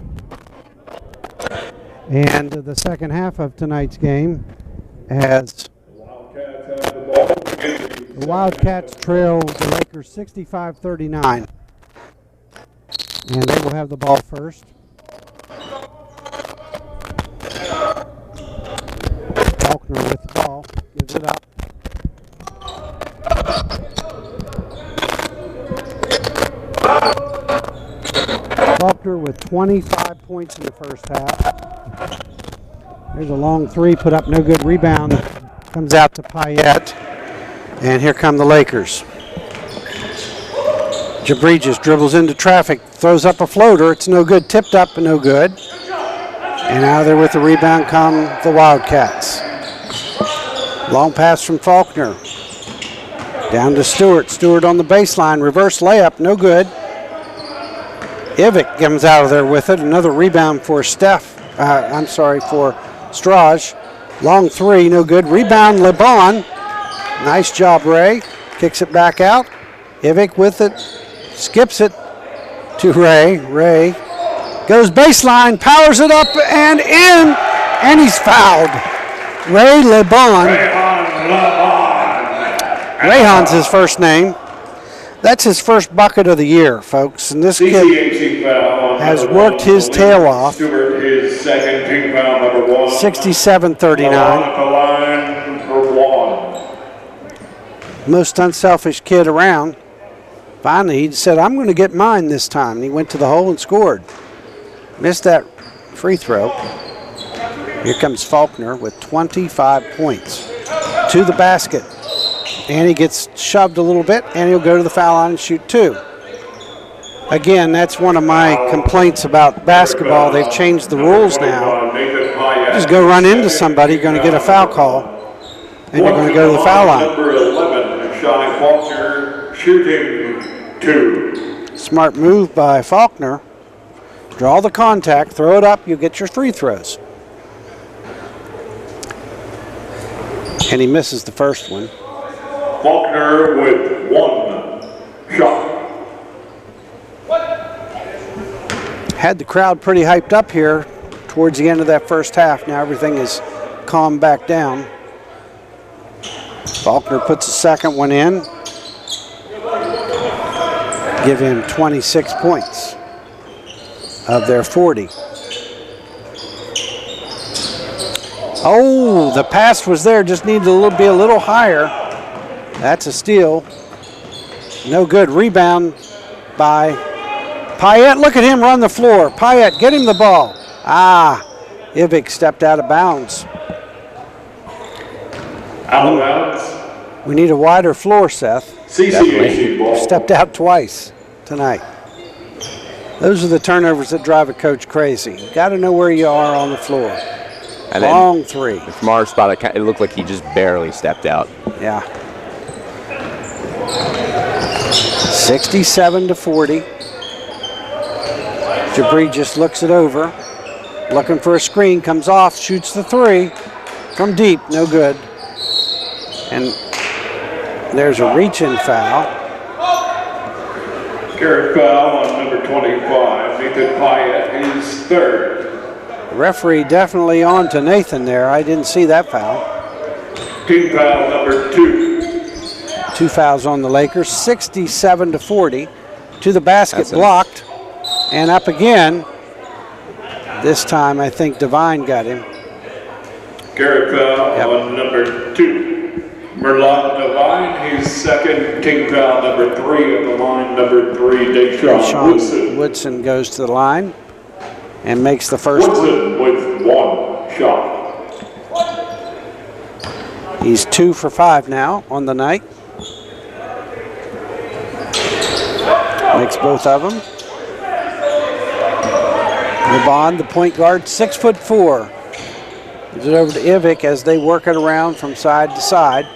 And the second half of tonight's game as the Wildcats trail the Lakers 65-39. And they will have the ball first. Faulkner with the ball, gives it up. Faulkner with 25 points in the first half. There's a long three, put up no good. Rebound comes out to Payette. And here come the Lakers. Jabri just dribbles into traffic, throws up a floater. It's no good, tipped up and no good. And out of there with the rebound come the Wildcats. Long pass from Faulkner. Down to Stewart. Stewart on the baseline. Reverse layup, no good. Ivic comes out of there with it. Another rebound for for Straj. Long three, no good. Rebound, LeBon. Nice job, Ray. Kicks it back out. Ivic with it. Skips it to Ray. Ray goes baseline, powers it up and in, and he's fouled. Ray LeBon. Rayhan's his first name. That's his first bucket of the year, folks. And this kid has worked his tail off. 67-39. Most unselfish kid around. Finally, he said, I'm going to get mine this time. And he went to the hole and scored. Missed that free throw. Here comes Faulkner with 25 points to the basket. And he gets shoved a little bit, and he'll go to the foul line and shoot two. Again, that's one of my complaints about basketball. They've changed the rules now. Just go run into somebody, you're going to get a foul call, and you're going to go to the foul line. Number 11, Johnny Faulkner, shooting two. Smart move by Faulkner. Draw the contact, throw it up, you get your free throws. And he misses the first one. Faulkner with one shot. Had the crowd pretty hyped up here towards the end of that first half. Now everything is calmed back down. Faulkner puts the second one in. Give him 26 points of their 40. Oh, the pass was there, just needed to be a little higher. That's a steal. No good. Rebound by Payette. Look at him run the floor. Payette, get him the ball. Ivic stepped out of bounds. Out of bounds. We need a wider floor, Seth. CC ball. Stepped out twice tonight. Those are the turnovers that drive a coach crazy. You got to know where you are on the floor. And long three. From our spot, it looked like he just barely stepped out. Yeah. 67-40. Jabri just looks it over. Looking for a screen, comes off, shoots the three from deep, no good. And there's a reach-in foul. Garrett foul on number 25, Nathan Payette, his third. The referee definitely on to Nathan there. I didn't see that foul. Team foul number 2. Two fouls on the Lakers, 67-40. To the basket, That's blocked, and up again. This time, I think Devine got him. Garrett foul on number 2. Merlot Devine, his second. Team foul number 3 at the line. Number 3, Deshaun Woodson. Woodson goes to the line and makes the first one. Woodson with one shot. He's 2 for 5 now on the night. Makes both of them. LeBon, the point guard, 6'4". Gives it over to Ivic as they work it around from side to side.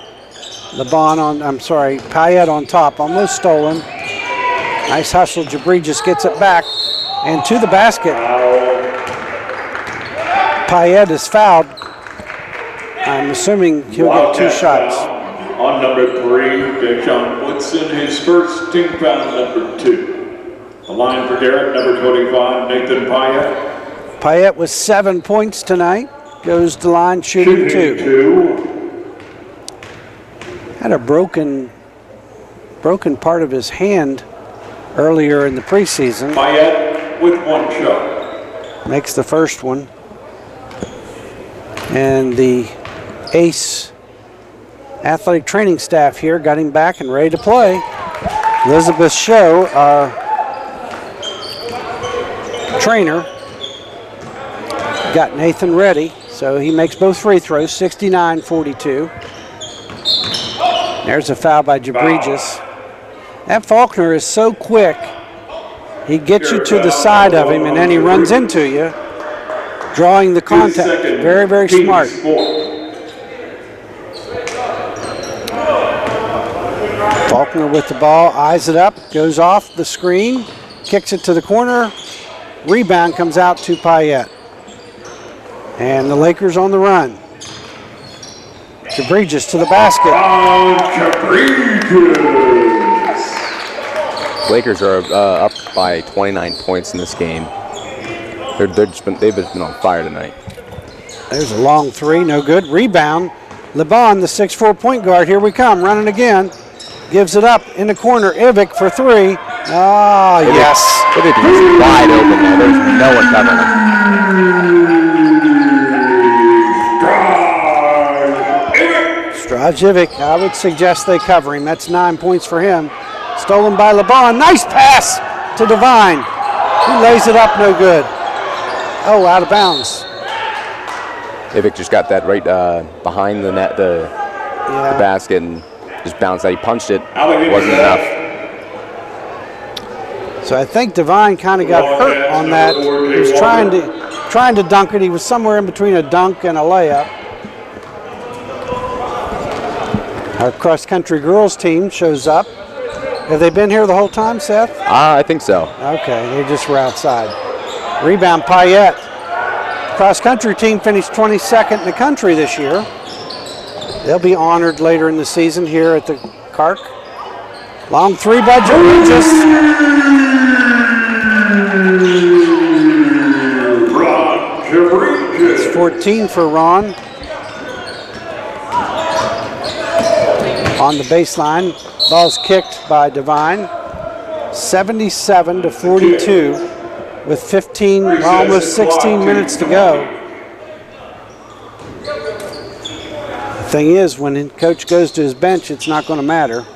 Payette on top, almost stolen. Nice hustle, Jabri just gets it back. And to the basket. Payette is fouled. I'm assuming he'll get 2 shots. On number 3, Deshaun Woodson, his first. Team foul number 2. The line for Garrett, number 25, Nathan Payette. Payette with 7 points tonight. Goes to line shooting 2. Had a broken part of his hand earlier in the preseason. Payette with 1 shot. Makes the first one. And the Ace athletic training staff here got him back and ready to play. Elizabeth Show, our trainer, got Nathan ready, so he makes both free throws, 69-42. There's a foul by Jabregis. That Faulkner is so quick, he gets you to the side of him and then he runs into you, drawing the contact. Very, very smart. Faulkner with the ball, eyes it up, goes off the screen, kicks it to the corner. Rebound comes out to Payette. And the Lakers on the run. Jabregis to the basket. Lakers are up by 29 points in this game. They've just been on fire tonight. There's a long three, no good. Rebound. LeBon, the 6'4" point guard. Here we come, running again. Gives it up in the corner. Ivic for 3. Ah, yes. Ivic is wide open there. There's no one covering him. Strajivic, I would suggest they cover him. That's 9 points for him. Stolen by LeBon. Nice pass to Devine. He lays it up, no good. Oh, out of bounds. Ivic just got that right behind the net, the basket, and just bounced out. He punched it. Wasn't enough. So I think Devine kind of got hurt on that. He was trying to dunk it. He was somewhere in between a dunk and a layup. Our cross-country girls team shows up. Have they been here the whole time, Seth? I think so. Okay, they just were outside. Rebound, Payette. Cross-country team finished 22nd in the country this year. They'll be honored later in the season here at the Carc. Long three by Jabregis. It's 14 for Ron. On the baseline, ball's kicked by Devine. 77-42 with 15, almost 16 minutes to go. The thing is, when coach goes to his bench, it's not going to matter.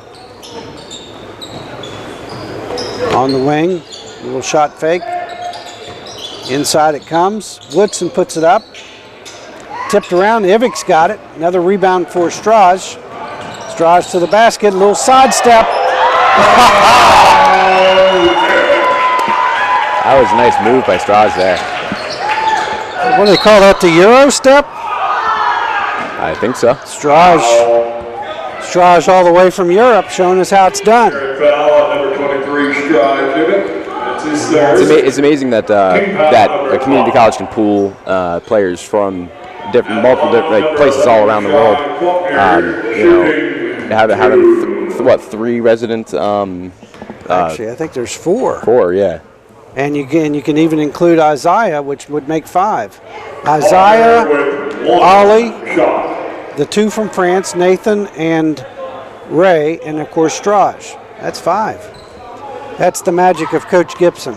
On the wing, little shot fake. Inside it comes. Woodson puts it up. Tipped around. Ivic's got it. Another rebound for Straj. Straj to the basket. A little sidestep. That was a nice move by Straj there. What do they call that? The Euro step? I think so. Straj all the way from Europe, showing us how it's done. Number 23, Straj. It's amazing that that a community college can pool players from multiple different places all around the world. Having 3 resident. Actually, I think there's 4. 4, yeah. And you can even include Isaiah, which would make 5. Isaiah, Ollie, the 2 from France, Nathan and Ray, and of course Straj. That's 5. That's the magic of Coach Gibson.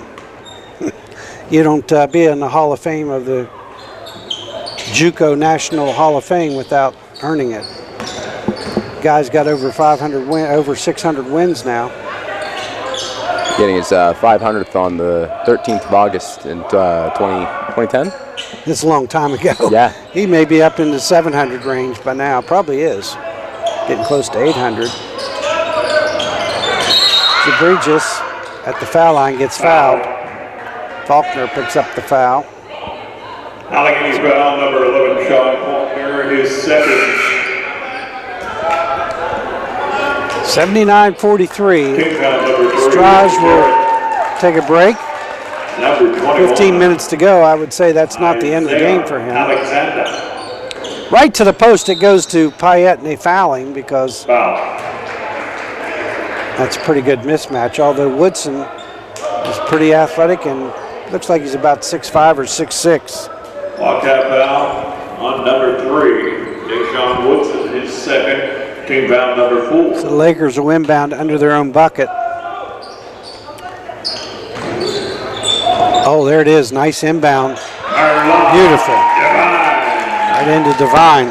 You don't be in the Hall of Fame of the JUCO National Hall of Fame without earning it. Guy's got over 600 wins now. Getting his 500th on the 13th of August in 2010. It's a long time ago. Yeah. He may be up in the 700 range by now. Probably is. Getting close to 800. Jabregis at the foul line gets fouled. Faulkner picks up the foul. Allegheny's foul, number 11, Sean Faulkner, his second. 79-43. Straj will take a break. 15 minutes to go. I would say that's not the end of the game for him. Right to the post it goes to Payette, and they foul him because that's a pretty good mismatch. Although Woodson He's pretty athletic and looks like he's about 6'5" or 6'6". Walkout foul on number 3. Deshaun Woodson, his second, team foul number 4. So the Lakers will inbound under their own bucket. Oh, there it is. Nice inbound. Beautiful. Right into Divine.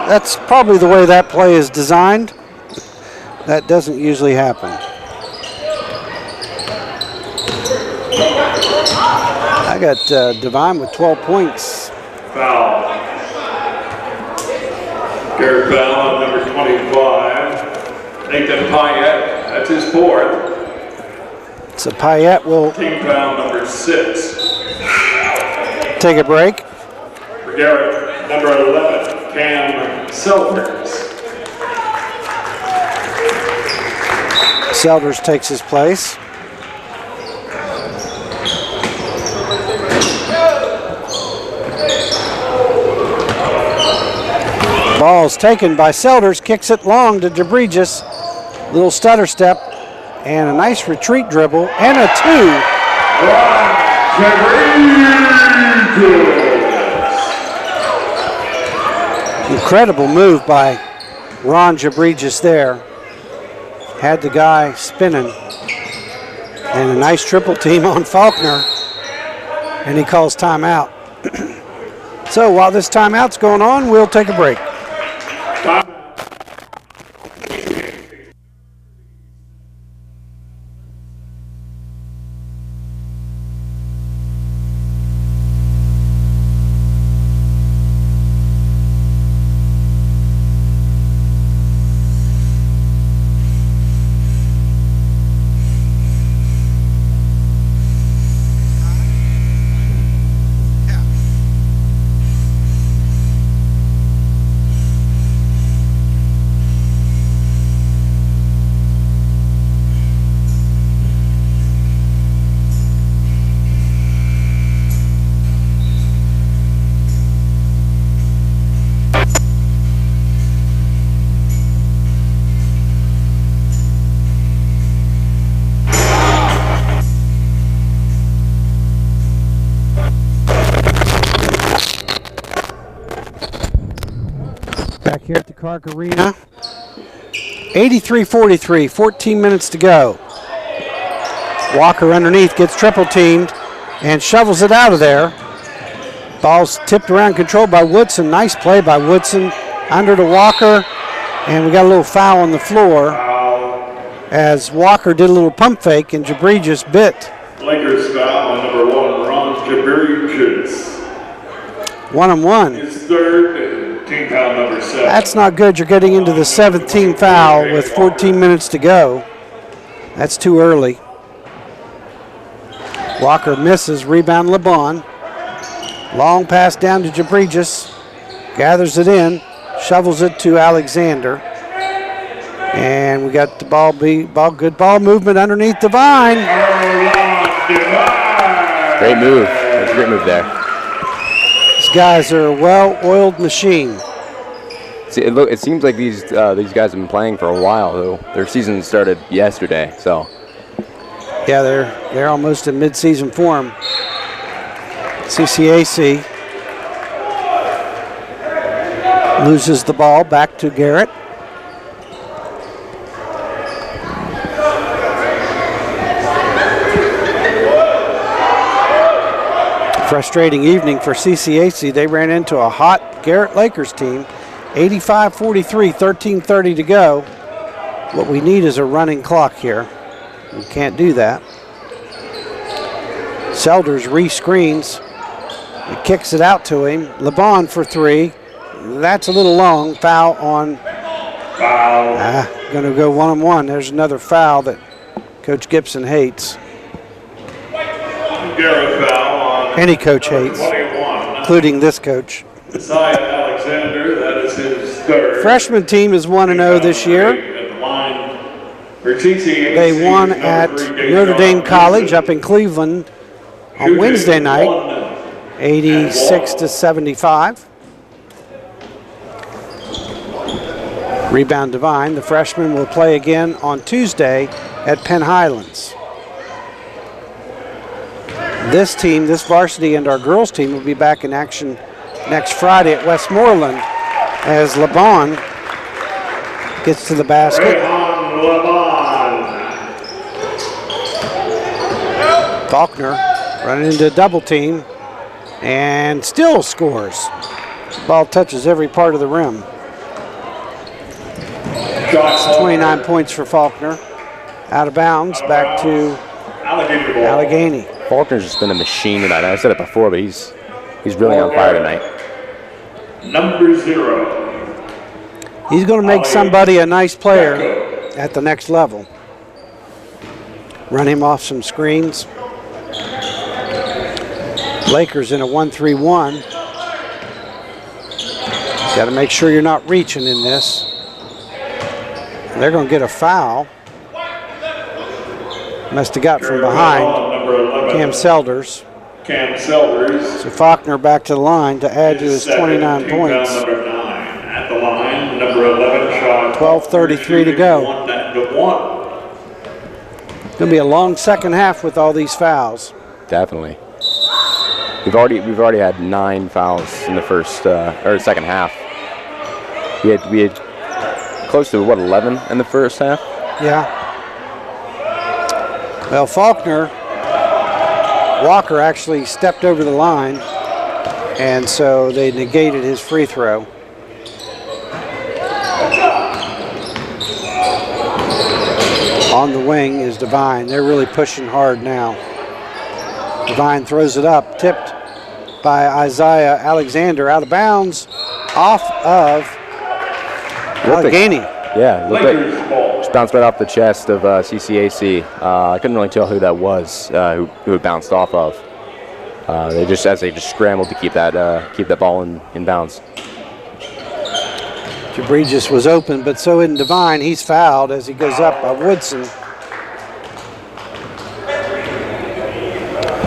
That's probably the way that play is designed. That doesn't usually happen. I got Divine with 12 points. Foul. Garrett foul on number 25. Nathan Payette, that's his 4th. So Payette will Team foul number 6. take a break. For Garrett, number 11, Cam Selkers. Selders takes his place. Ball's taken by Selders, kicks it long to Jabregis. Little stutter step and a nice retreat dribble and a 2. Incredible move by Ron Jabregis there. Had the guy spinning. And a nice triple team on Faulkner. And he calls timeout. So while this timeout's going on, we'll take a break. Here at the Clark Arena. 83-43, 14 minutes to go. Walker underneath gets triple teamed and shovels it out of there. Ball's tipped around, controlled by Woodson. Nice play by Woodson. Under to Walker, and we got a little foul on the floor as Walker did a little pump fake and Jabregis bit. Lakers foul on number 1, Ron Jabregis. 1-on-1. His 3rd. Team foul number 7. That's not good. You're getting into the 7th team foul with 14 minutes to go. That's too early. Walker misses. Rebound LeBon. Long pass down to Jabregis. Gathers it in. Shovels it to Alexander. And we got the ball. Good ball movement underneath Divine. Great move. That's a great move there. These guys are a well-oiled machine. See, it seems like these guys have been playing for a while, though. Their season started yesterday, so. Yeah, they're almost in mid-season form. CCAC loses the ball back to Garrett. Frustrating evening for CCAC. They ran into a hot Garrett Lakers team. 85-43, 13:30 to go. What we need is a running clock here. We can't do that. Selders re-screens. He kicks it out to him. LeBon for 3. That's a little long. Foul on. Going to go 1-on-1. There's another foul that Coach Gibson hates. Garrett foul on Any coach hates, 21. including this coach. Beside Alexander, that is his 3rd. Freshman team is 1-0 this year. At the line for CCAC, They won number at 3, Notre Dame Deshaun College Woodson. up in Cleveland on Wednesday night, 86-75. Rebound Devine. The freshman will play again on Tuesday at Penn Highlands. This team, this varsity and our girls team will be back in action next Friday at Westmoreland as LeBon gets to the basket. Faulkner running into a double team and still scores. Ball touches every part of the rim. 29 points for Faulkner. Out of bounds, back to Allegheny. Faulkner's just been a machine tonight. I said it before, but he's really on fire tonight. Number 0. He's going to make somebody a nice player at the next level. Run him off some screens. Lakers in a 1-3-1. Got to make sure you're not reaching in this. They're going to get a foul. Must have got from behind. Cam Selders. So Faulkner back to the line to add to his 29 points. Number 9 at the line. Number 11 shot. 12:33 to go. It's going to be a long second half with all these fouls. Definitely. We've already had 9 fouls in the first or second half. We had close to 11 in the first half. Yeah. Well, Walker actually stepped over the line, and so they negated his free throw. On the wing is Devine. They're really pushing hard now. Devine throws it up, tipped by Isaiah Alexander, out of bounds, off of Allegheny. Yeah, looked like just bounced right off the chest of CCAC. I couldn't really tell who that was, who it bounced off of. They just scrambled to keep that ball in bounds. Jabregis was open, but so in Devine. He's fouled as he goes up by Woodson.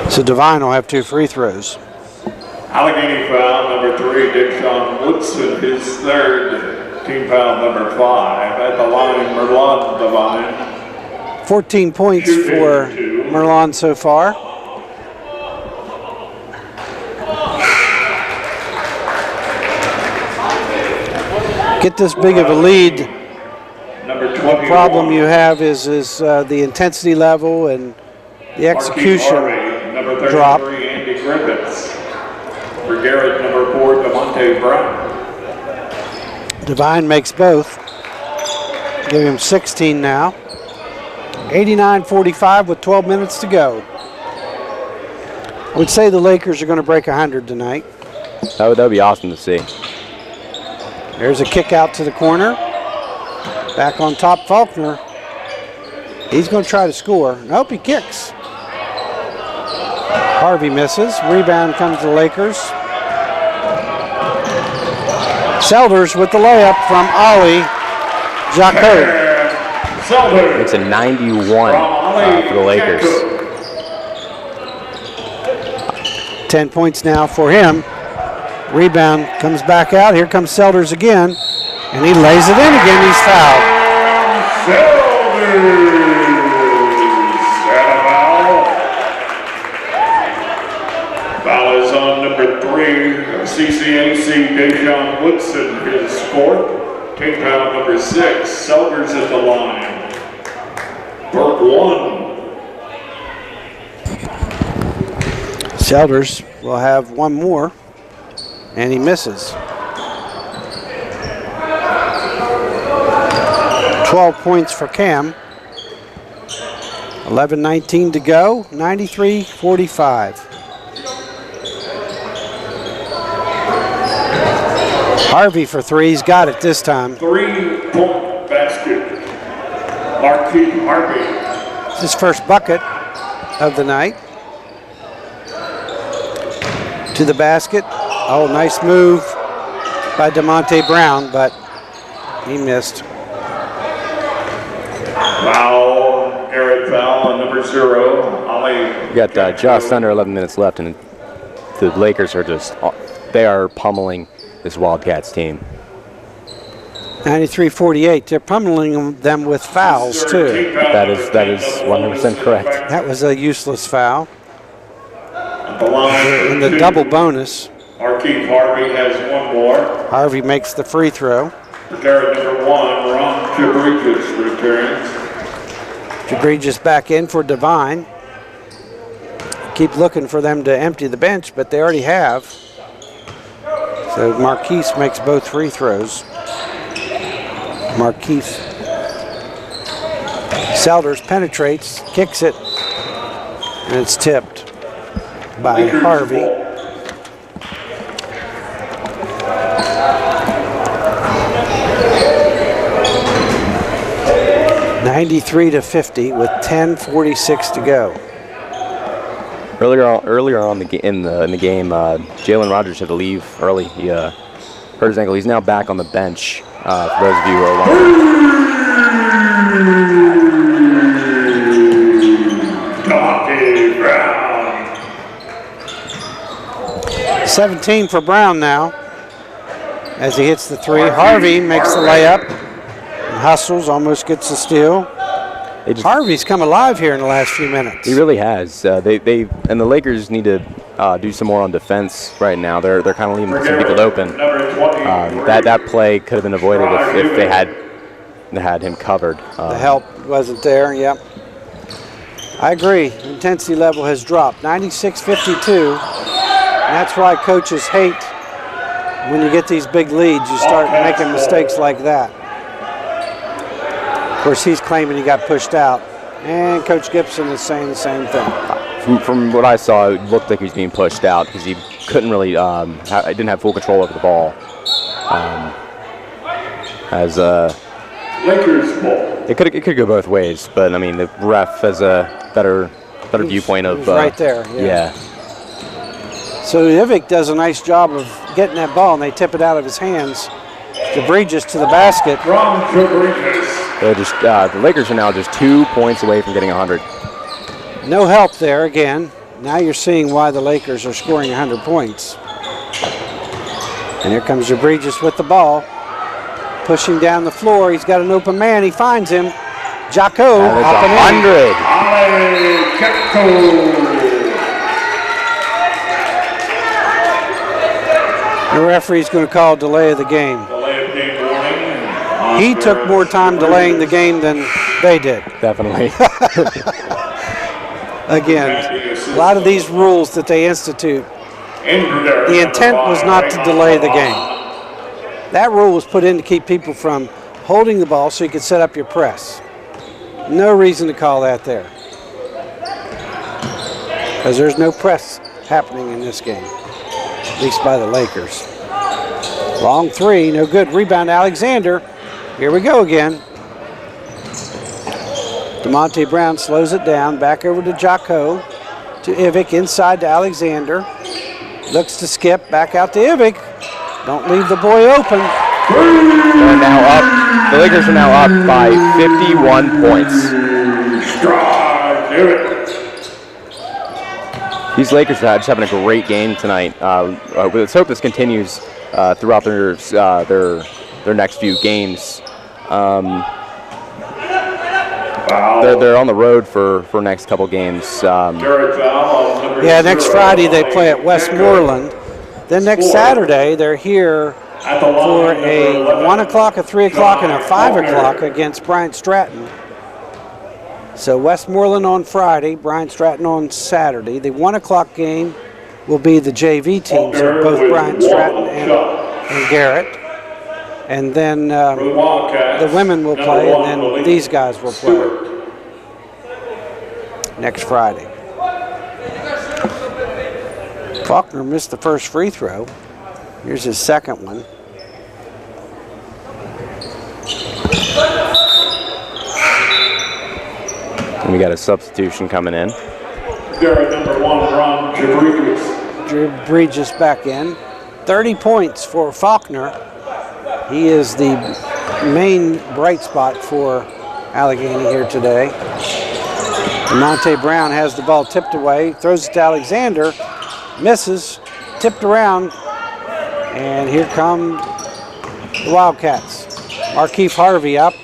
So Devine will have 2 free throws. Allegheny foul number 3, Deshaun Woodson, his third. Team foul number 5 at the line, Merlon Devine. 14 points for Merlon so far. Get this big of a lead. The problem you have is the intensity level and the execution drop. Andy Griffiths. For Garrett, number 4, DeMonte Brown. Devine makes both. Give him 16 now. 89-45 with 12 minutes to go. I would say the Lakers are going to break 100 tonight. That would be awesome to see. There's a kick out to the corner. Back on top, Faulkner. He's going to try to score. Nope, he kicks. Harvey misses. Rebound comes to the Lakers. Selders with the layup from Ollie Jacot. It's a 91 for the Lakers. 10 points now for him. Rebound comes back out. Here comes Selders again, and he lays it in again. He's fouled. Foul is on number 3, CCAC Deshaun Woodson, his 4th. Team foul number 6, Selders at the line. For 1. Selders will have one more, and he misses. 12 points for Cam. 11:19 to go, 93-45. Harvey for 3, he's got it this time. 3-point basket. Marquis Harvey. It's his first bucket of the night. To the basket. Oh, nice move by DeMonte Brown, but he missed. Foul, Garrett foul on number 0. Ollie. We got just under 11 minutes left, and the Lakers are they are pummeling this Wildcats team. 93-48. They're pummeling them with fouls, too. That is 100% correct. That was a useless foul. In the double bonus, Markeith Harvey has one more. Harvey makes the free throw. Garrett number 1, Ron Jabregis returns. Jabregis back in for Devine. Keep looking for them to empty the bench, but they already have. So Marquise makes both free throws. Marquise Selders penetrates, kicks it, and it's tipped by Harvey. (93-50) with 10:46 to go. Earlier on in the game, Jalen Rogers had to leave early. He hurt his ankle. He's now back on the bench. For those of you who are wondering. 17 for Brown now as he hits the three. Harvey makes the layup. Hustles, almost gets the steal. Harvey's come alive here in the last few minutes. He really has. And the Lakers need to do some more on defense right now. They're kind of leaving some people open. That play could have been avoided if they had him covered. The help wasn't there. Yep. I agree. Intensity level has dropped. 96-52. That's why coaches hate when you get these big leads. You start making mistakes like that. Of course, he's claiming he got pushed out, and Coach Gibson is saying the same thing. From what I saw, it looked like he was being pushed out because he couldn't really, didn't have full control over the ball. Lakers ball. It could go both ways, but I mean the ref has a better viewpoint of right there. Yeah. So Ivic does a nice job of getting that ball, and they tip it out of his hands. Jabregis to the basket. They're just the Lakers are now just 2 points away from getting 100. No help there again. Now you're seeing why the Lakers are scoring 100 points. And here comes Jabregis with the ball, pushing down the floor. He's got an open man. He finds him. Jocko hopping in. The referee's going to call delay of the game. He took more time delaying the game than they did. Definitely. Again, a lot of these rules that they institute, the intent was not to delay the game. That rule was put in to keep people from holding the ball so you could set up your press. No reason to call that there. Because there's no press happening in this game, at least by the Lakers. Long three, no good. Rebound, Alexander. Here we go again. DeMonte Brown slows it down. Back over to Jocko. To Ivic. Inside to Alexander. Looks to skip. Back out to Ivic. Don't leave the boy open. They're now up. The Lakers are now up by 51 points. These Lakers are just having a great game tonight. Let's hope this continues throughout their next few games. They're on the road for next couple games. Yeah, next Friday they play at Westmoreland. Then next Saturday they're here for a 1 o'clock, a 3 o'clock, and a 5 o'clock against Bryant Stratton. So Westmoreland on Friday, Bryant Stratton on Saturday. The 1 o'clock game will be the JV teams of both Bryant Stratton and Garrett. And then the women will play, and then these guys will play next Friday. Faulkner missed the first free throw. Here's his second one. And we got a substitution coming in. Garrett number 1, Ron Jabregis. Jabregis back in. 30 points for Faulkner. He is the main bright spot for Allegheny here today. DeMonte Brown has the ball tipped away, throws it to Alexander, misses, tipped around, and here come the Wildcats. Markeith Harvey up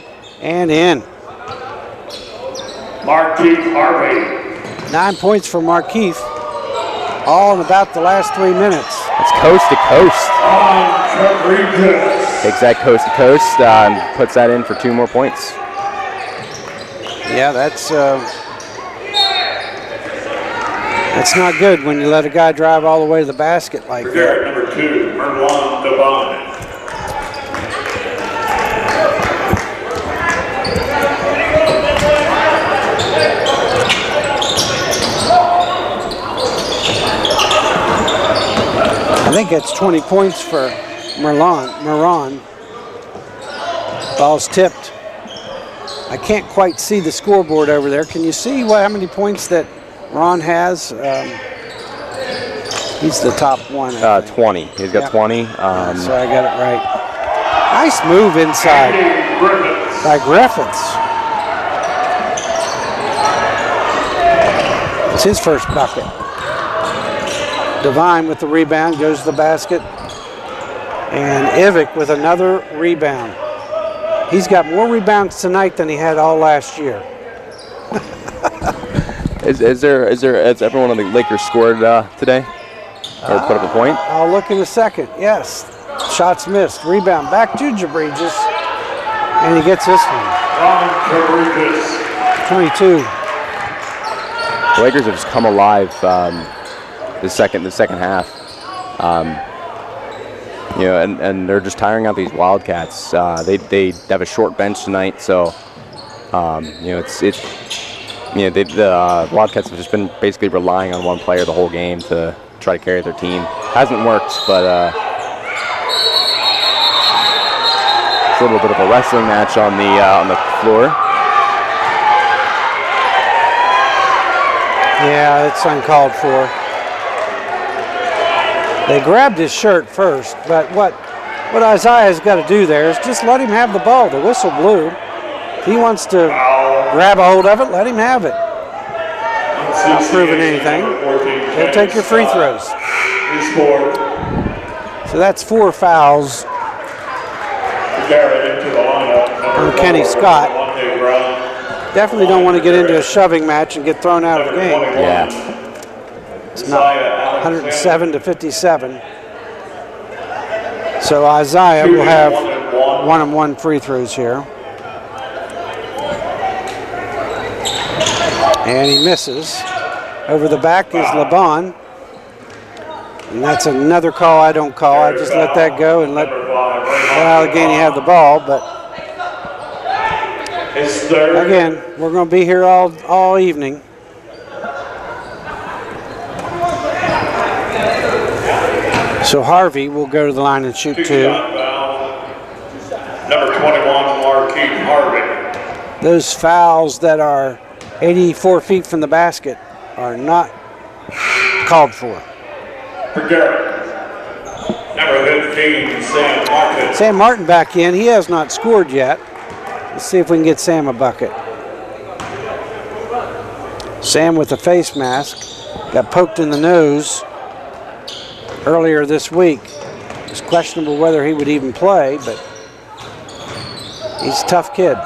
and in. Markeith Harvey. 9 points for Markeith, all in about the last 3 minutes. It's coast to coast. Rodriguez. Takes that coast to coast, puts that in for 2 more points. Yeah, that's not good when you let a guy drive all the way to the basket like that. Garrett number 2, Merlon Devine. I think that's 20 points for Moran. Ball's tipped. I can't quite see the scoreboard over there. Can you see how many points that Ron has? He's the top one. 20. He's got 20. So I got it right. Nice move inside by Griffiths. It's his first bucket. Devine with the rebound, goes to the basket. And Ivic with another rebound. He's got more rebounds tonight than he had all last year. Has everyone on the Lakers scored today? Or put up a point? I'll look in a second. Yes. Shots missed. Rebound back to Jabregas. And he gets this one. 22. The Lakers have just come alive the second half. And they're just tiring out these Wildcats. They have a short bench tonight, so the Wildcats have just been basically relying on one player the whole game to try to carry their team. Hasn't worked, but it's a little bit of a wrestling match on the floor. Yeah, it's uncalled for. They grabbed his shirt first, but what Isaiah's got to do there is just let him have the ball. The whistle blew. If he wants to grab a hold of it, let him have it. Not proving anything. He'll take your free throws. So that's 4 fouls on Kenny Scott. Definitely don't want to get into a shoving match and get thrown out of the game. Yeah. It's not 107 to 57. So Isaiah will have 1-on-1 free throws here. And he misses. Over the back is Laban. And that's another call I don't call. I just let that go and let Allegheny have the ball. But again, we're going to be here all evening. So Harvey will go to the line and shoot 2. Number 21, Markeith Harvey. Those fouls that are 84 feet from the basket are not called for. For Garrett. Number 15, Sam Martin. Sam Martin back in. He has not scored yet. Let's see if we can get Sam a bucket. Sam with a face mask. Got poked in the nose earlier this week. It's questionable whether he would even play, but he's a tough kid.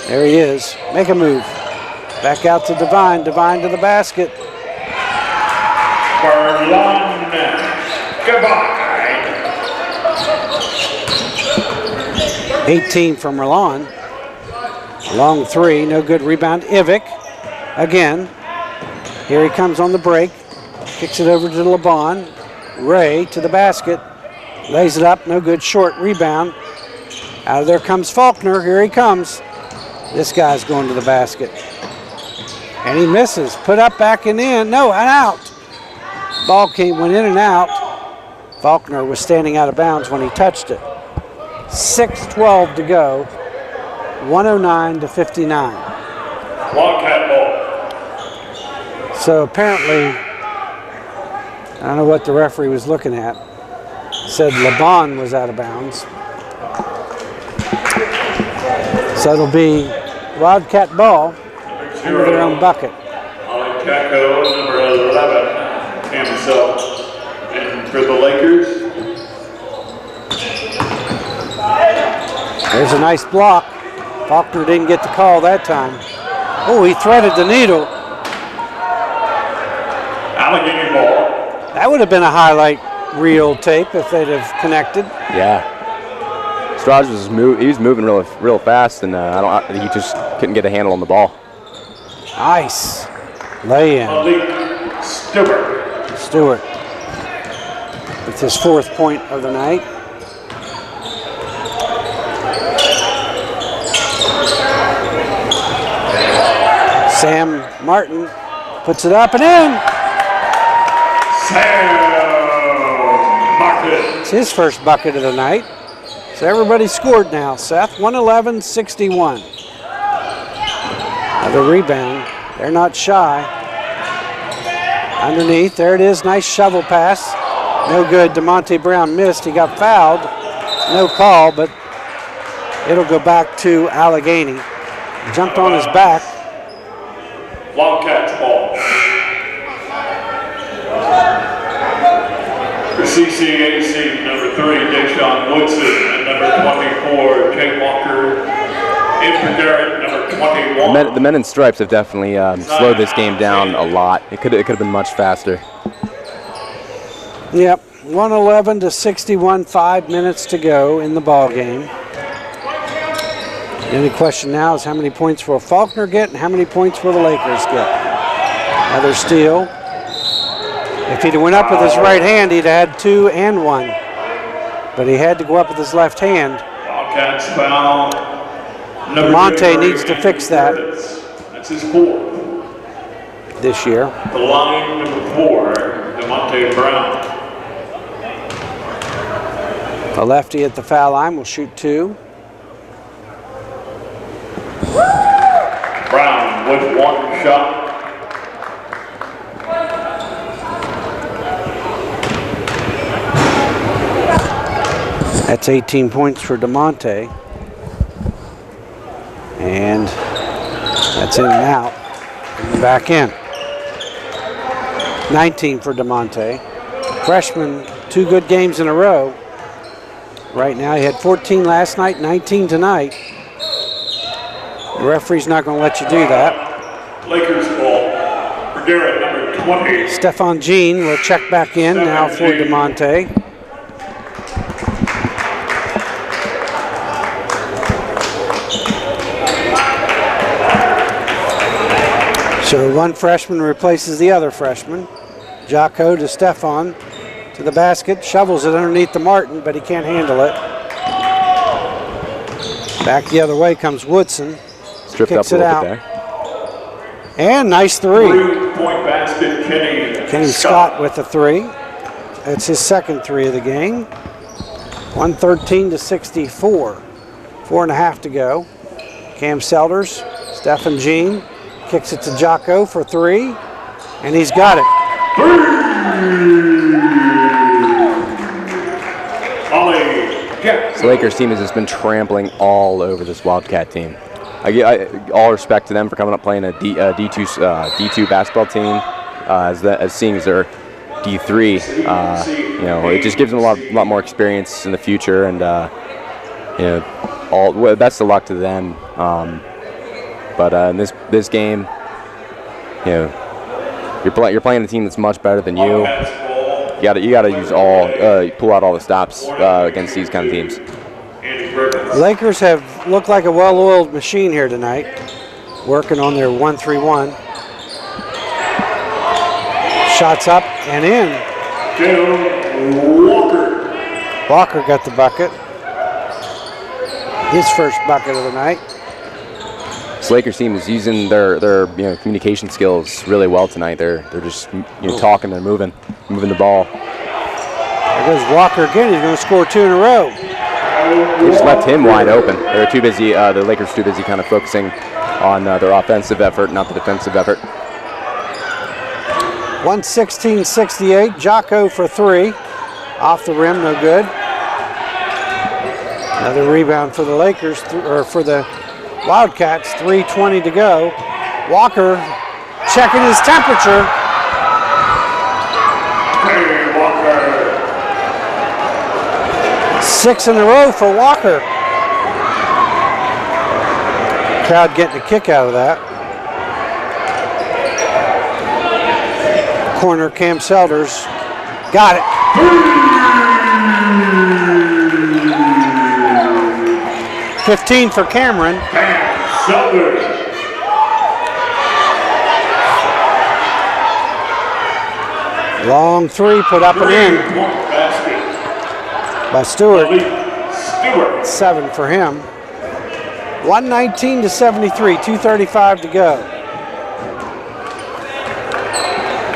There he is. Make a move. Back out to Devine. Devine to the basket. Merlon Devine. 18 from Merlon. Long 3. No good rebound. Ivic again. Here he comes on the break. Kicks it over to Laban. Ray to the basket. Lays it up. No good. Short rebound. Out of there comes Faulkner. Here he comes. This guy's going to the basket. And he misses. Put up, back, and in. No, and out. Ball went in and out. Faulkner was standing out of bounds when he touched it. 6:12 to go. 109 to 59. Wildcat ball. So apparently, I don't know what the referee was looking at. Said Laban was out of bounds. So it'll be Wildcat ball under their own bucket. Caco, number 11, himself. And for the Lakers, There's a nice block. Faulkner didn't get the call that time. Oh, he threaded the needle. Allegheny ball. That would have been a highlight reel tape if they'd have connected. Yeah. Strauss was moving real fast, and he just couldn't get a handle on the ball. Nice. Lay in. Malik Stewart. Stewart with his 4th point of the night. Sam Martin puts it up and in. Sam Martin. It's his first bucket of the night. So everybody scored now, Seth. 111-61. Another rebound. They're not shy. Underneath, there it is. Nice shovel pass. No good. DeMonte Brown missed. He got fouled. No call, but it'll go back to Allegheny. Jumped on his back. Wildcats ball. For CCAC, number 3, Deshaun Woodson, and number 24, Jay Walker. In for Garrett, number 21. The men in stripes have definitely slowed this game down a lot. It could have been much faster. Yep, 111-61, 5 minutes to go in the ball game. The only question now is how many points will Faulkner get and how many points will the Lakers get? Another steal. If he'd went up with his right hand, he'd have had 2 and 1. But he had to go up with his left hand. Wildcats foul. Monte needs to fix that. That's his 4th. This year. The line, number 4, DeMonte Brown. The lefty at the foul line will shoot 2. Brown with 1 shot. That's 18 points for DeMonte. And that's in and out. And back in. 19 for DeMonte. Freshman, 2 good games in a row. Right now, he had 14 last night, 19 tonight. The referee's not going to let you do that. Lakers ball for Garrett, number 20. Stefan Jean will check back in now for DeMonte. So one freshman replaces the other freshman. Jocko to Stefan to the basket, shovels it underneath the Martin, but he can't handle it. Back the other way comes Woodson. Stripped up a little bit there. And nice 3. 3-point basket, Kenny Scott with the 3. That's his second 3 of the game. 113-64. 4.5 to go. Cam Selders, Stefan Jean kicks it to Jocko for 3, and he's got it. The Lakers team has just been trampling all over this Wildcat team. All respect to them for coming up playing a D2 basketball team, as seeing as they're D3. It just gives them a lot more experience in the future, and best of luck to them. But in this game, you're playing a team that's much better than you. You got to use pull out all the stops against these kind of teams. Lakers have looked like a well-oiled machine here tonight, working on their 1-3-1. Shots up and in. Walker got the bucket. His first bucket of the night. This Lakers team is using their communication skills really well tonight. They're just talking, they're moving the ball. There goes Walker again. He's going to score 2 in a row. They just left him wide open. They were too busy. The Lakers too busy kind of focusing on their offensive effort, not the defensive effort. 116-68. Jocko for 3. Off the rim, no good. Another rebound for the Lakers, or for the Wildcats. 3:20 to go. Walker checking his temperature. Hey, Walker. 6 in a row for Walker. Crowd getting a kick out of that. Corner, Cam Selders. Got it. $15 for Cameron. Long three put up and in by Stewart. 7 for him. 119 to 73, 2:35 to go.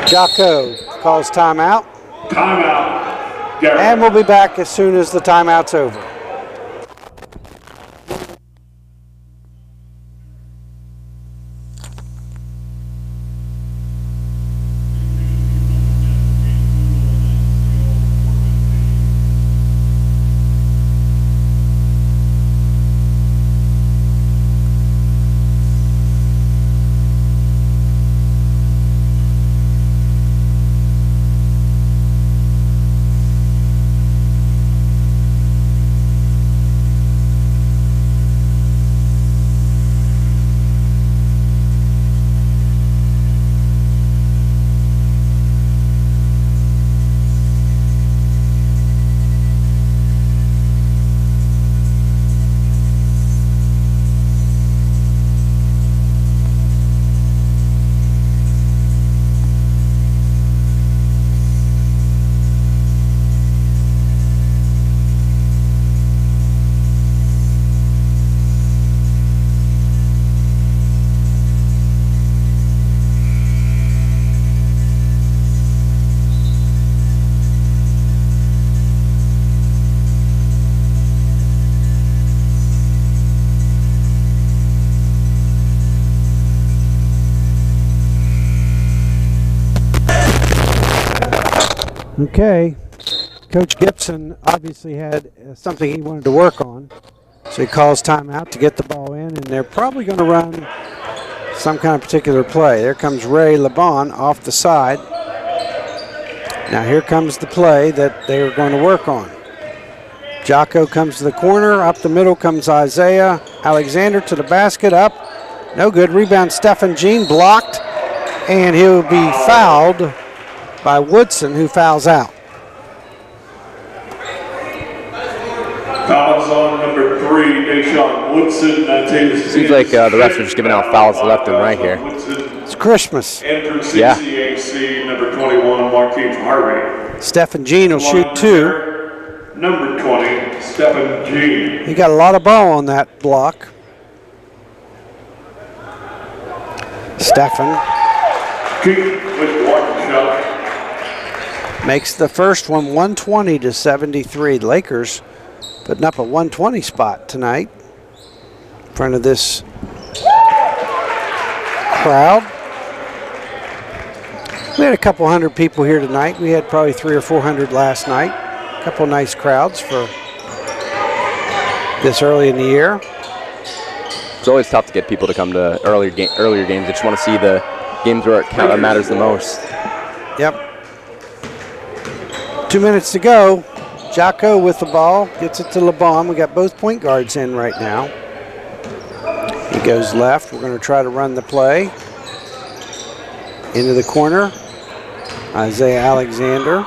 Jocko calls timeout. Timeout. Garrett. And we'll be back as soon as the timeout's over. Okay, Coach Gibson obviously had something he wanted to work on, so he calls timeout to get the ball in, and they're probably going to run some kind of particular play. There comes Ray LeBon off the side. Now here comes the play that they were going to work on. Jocko comes to the corner, up the middle comes Isaiah Alexander to the basket, up, no good. Rebound Stephen Jean, blocked, and he'll be fouled by Woodson, who fouls out. Fouls on number 3, Deshaun Woodson. Seems like the refs are just giving out fouls left and right here. It's Christmas. Enter Yeah. CCAC number 21, Marquise Harvey. Stephen Jean will shoot 2. Number 20, Stephen Jean. He got a lot of ball on that block. Stephen Keith with one shot. makes the first one 120 to 73. Lakers putting up a 120 spot tonight in front of this crowd. We had a couple hundred people here tonight. We had probably 300 or 400 last night. A couple nice crowds for this early in the year. It's always tough to get people to come to earlier games. They just want to see the games where it matters the most. Yep. 2 minutes to go. Jocko with the ball, gets it to LeBon. We got both point guards in right now. He goes left. We're going to try to run the play. Into the corner. Isaiah Alexander.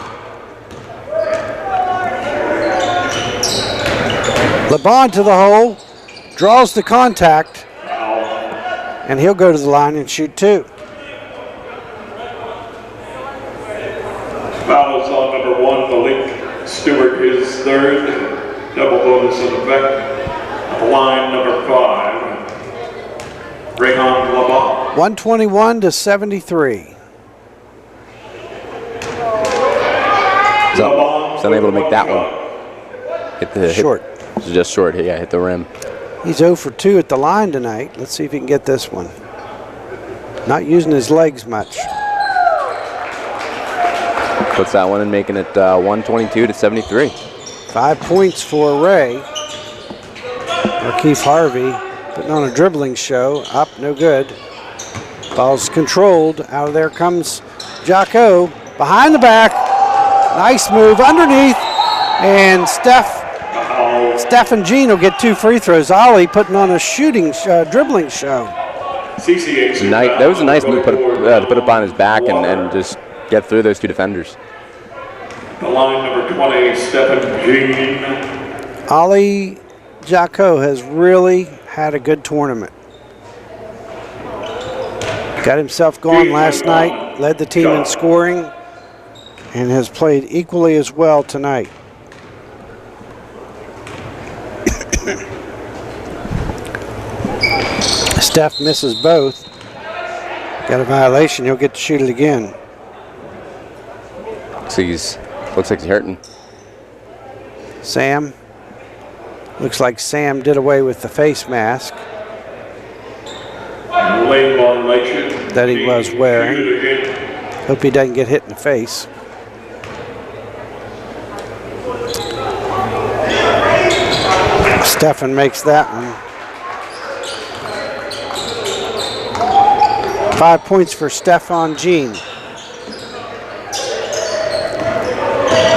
LeBon to the hole. Draws the contact. And he'll go to the line and shoot 2. Fouls on number 1, Malik Stewart, his 3rd. Double bonus in effect. Line number 5, Rayhan LeBon. 121 to 73. He's unable to make that one. Short. Just short. Yeah, hit the rim. He's 0 for 2 at the line tonight. Let's see if he can get this one. Not using his legs much. Puts that one in, making it 122 to 73. 5 points for Ray. Marquise Harvey putting on a dribbling show. Up, no good. Ball's controlled. Out of there comes Jocko. Behind the back. Nice move underneath. And Steph Stephen Jean will get 2 free throws. Ollie putting on a dribbling show. That was a nice move to put up on his back and just get through those 2 defenders. The line number 20, Stephen Jean. Ollie Jacot has really had a good tournament. Got himself going last night, led the team in scoring, and has played equally as well tonight. Steph misses both. Got a violation. He'll get to shoot it again. Looks like he's hurting. Sam. Looks like Sam did away with the face mask that he was wearing. Hope he doesn't get hit in the face. Stephen makes that one. 5 points for Stephen Jean.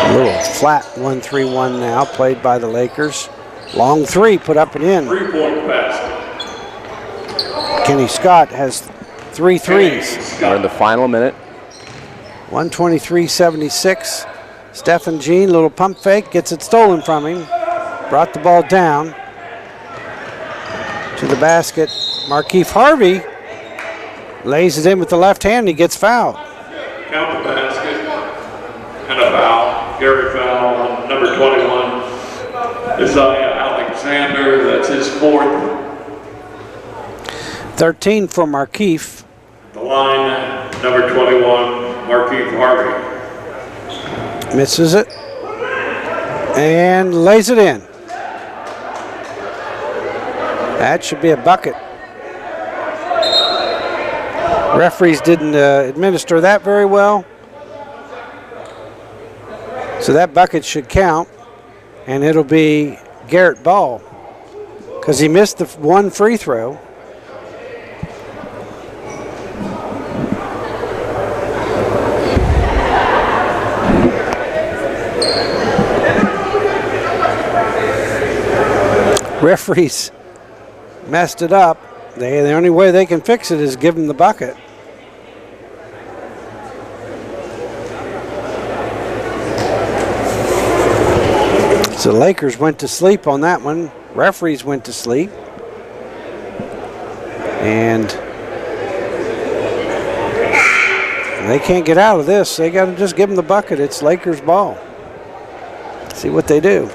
A little flat 1-3-1 now, played by the Lakers. Long 3, put up and in. 3-point basket. Kenny Scott has 3 threes. We're in the final minute. 123-76. Stephen Jean, little pump fake, gets it stolen from him. Brought the ball down to the basket. Markeith Harvey lays it in with the left hand. He gets fouled. Count the basket. And a foul. Gary foul on number 21. Isaiah Alexander. That's his 4th. 13 for Markeith. The line, number 21, Markeith Harvey. Misses it. And lays it in. That should be a bucket. Referees didn't administer that very well. So that bucket should count. And it'll be Garrett Ball, because he missed the 1 free throw. Referees messed it up. The only way they can fix it is give him the bucket. So the Lakers went to sleep on that one. Referees went to sleep. And they can't get out of this. They got to just give them the bucket. It's Lakers ball. See what they do.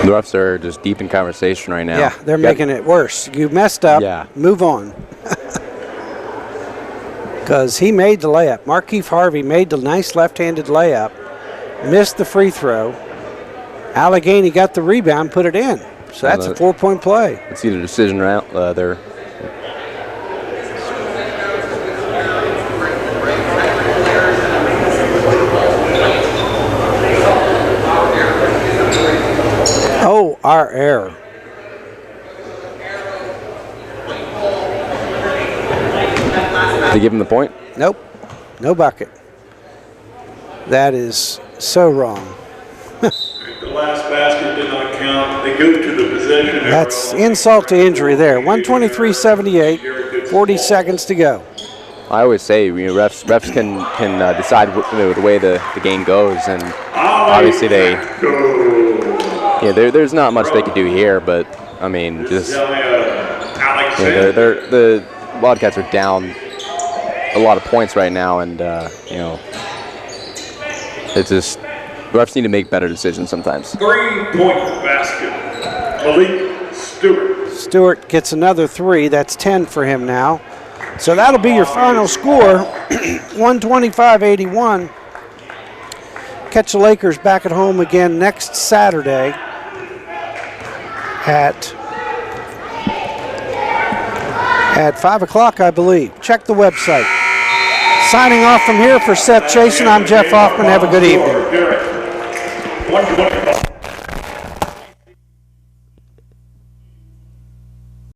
The refs are just deep in conversation right now. Yeah, they're making it worse. You messed up. Yeah. Move on. Because he made the layup. Markeith Harvey made the nice left-handed layup, missed the free throw. Allegheny got the rebound, put it in. So that's a 4-point play. Let's see the decision route there. Oh, our error. They give him the point? Nope. No bucket. That is so wrong. The last basket did not count. They go to the possession. That's insult to injury there. 123-78, 40 seconds to go. I always say, refs can decide the way the game goes, and obviously there's not much they could do here, but I mean, just the Wildcats are down a lot of points right now, and it's just refs need to make better decisions sometimes. 3-point basket. Malik Stewart. Stewart gets another 3. That's 10 for him now. So that'll be your final score, 125-81. Catch the Lakers back at home again next Saturday at 5 o'clock, I believe. Check the website. Signing off from here for Seth Chasen, I'm Jeff Hoffman. Have a good evening.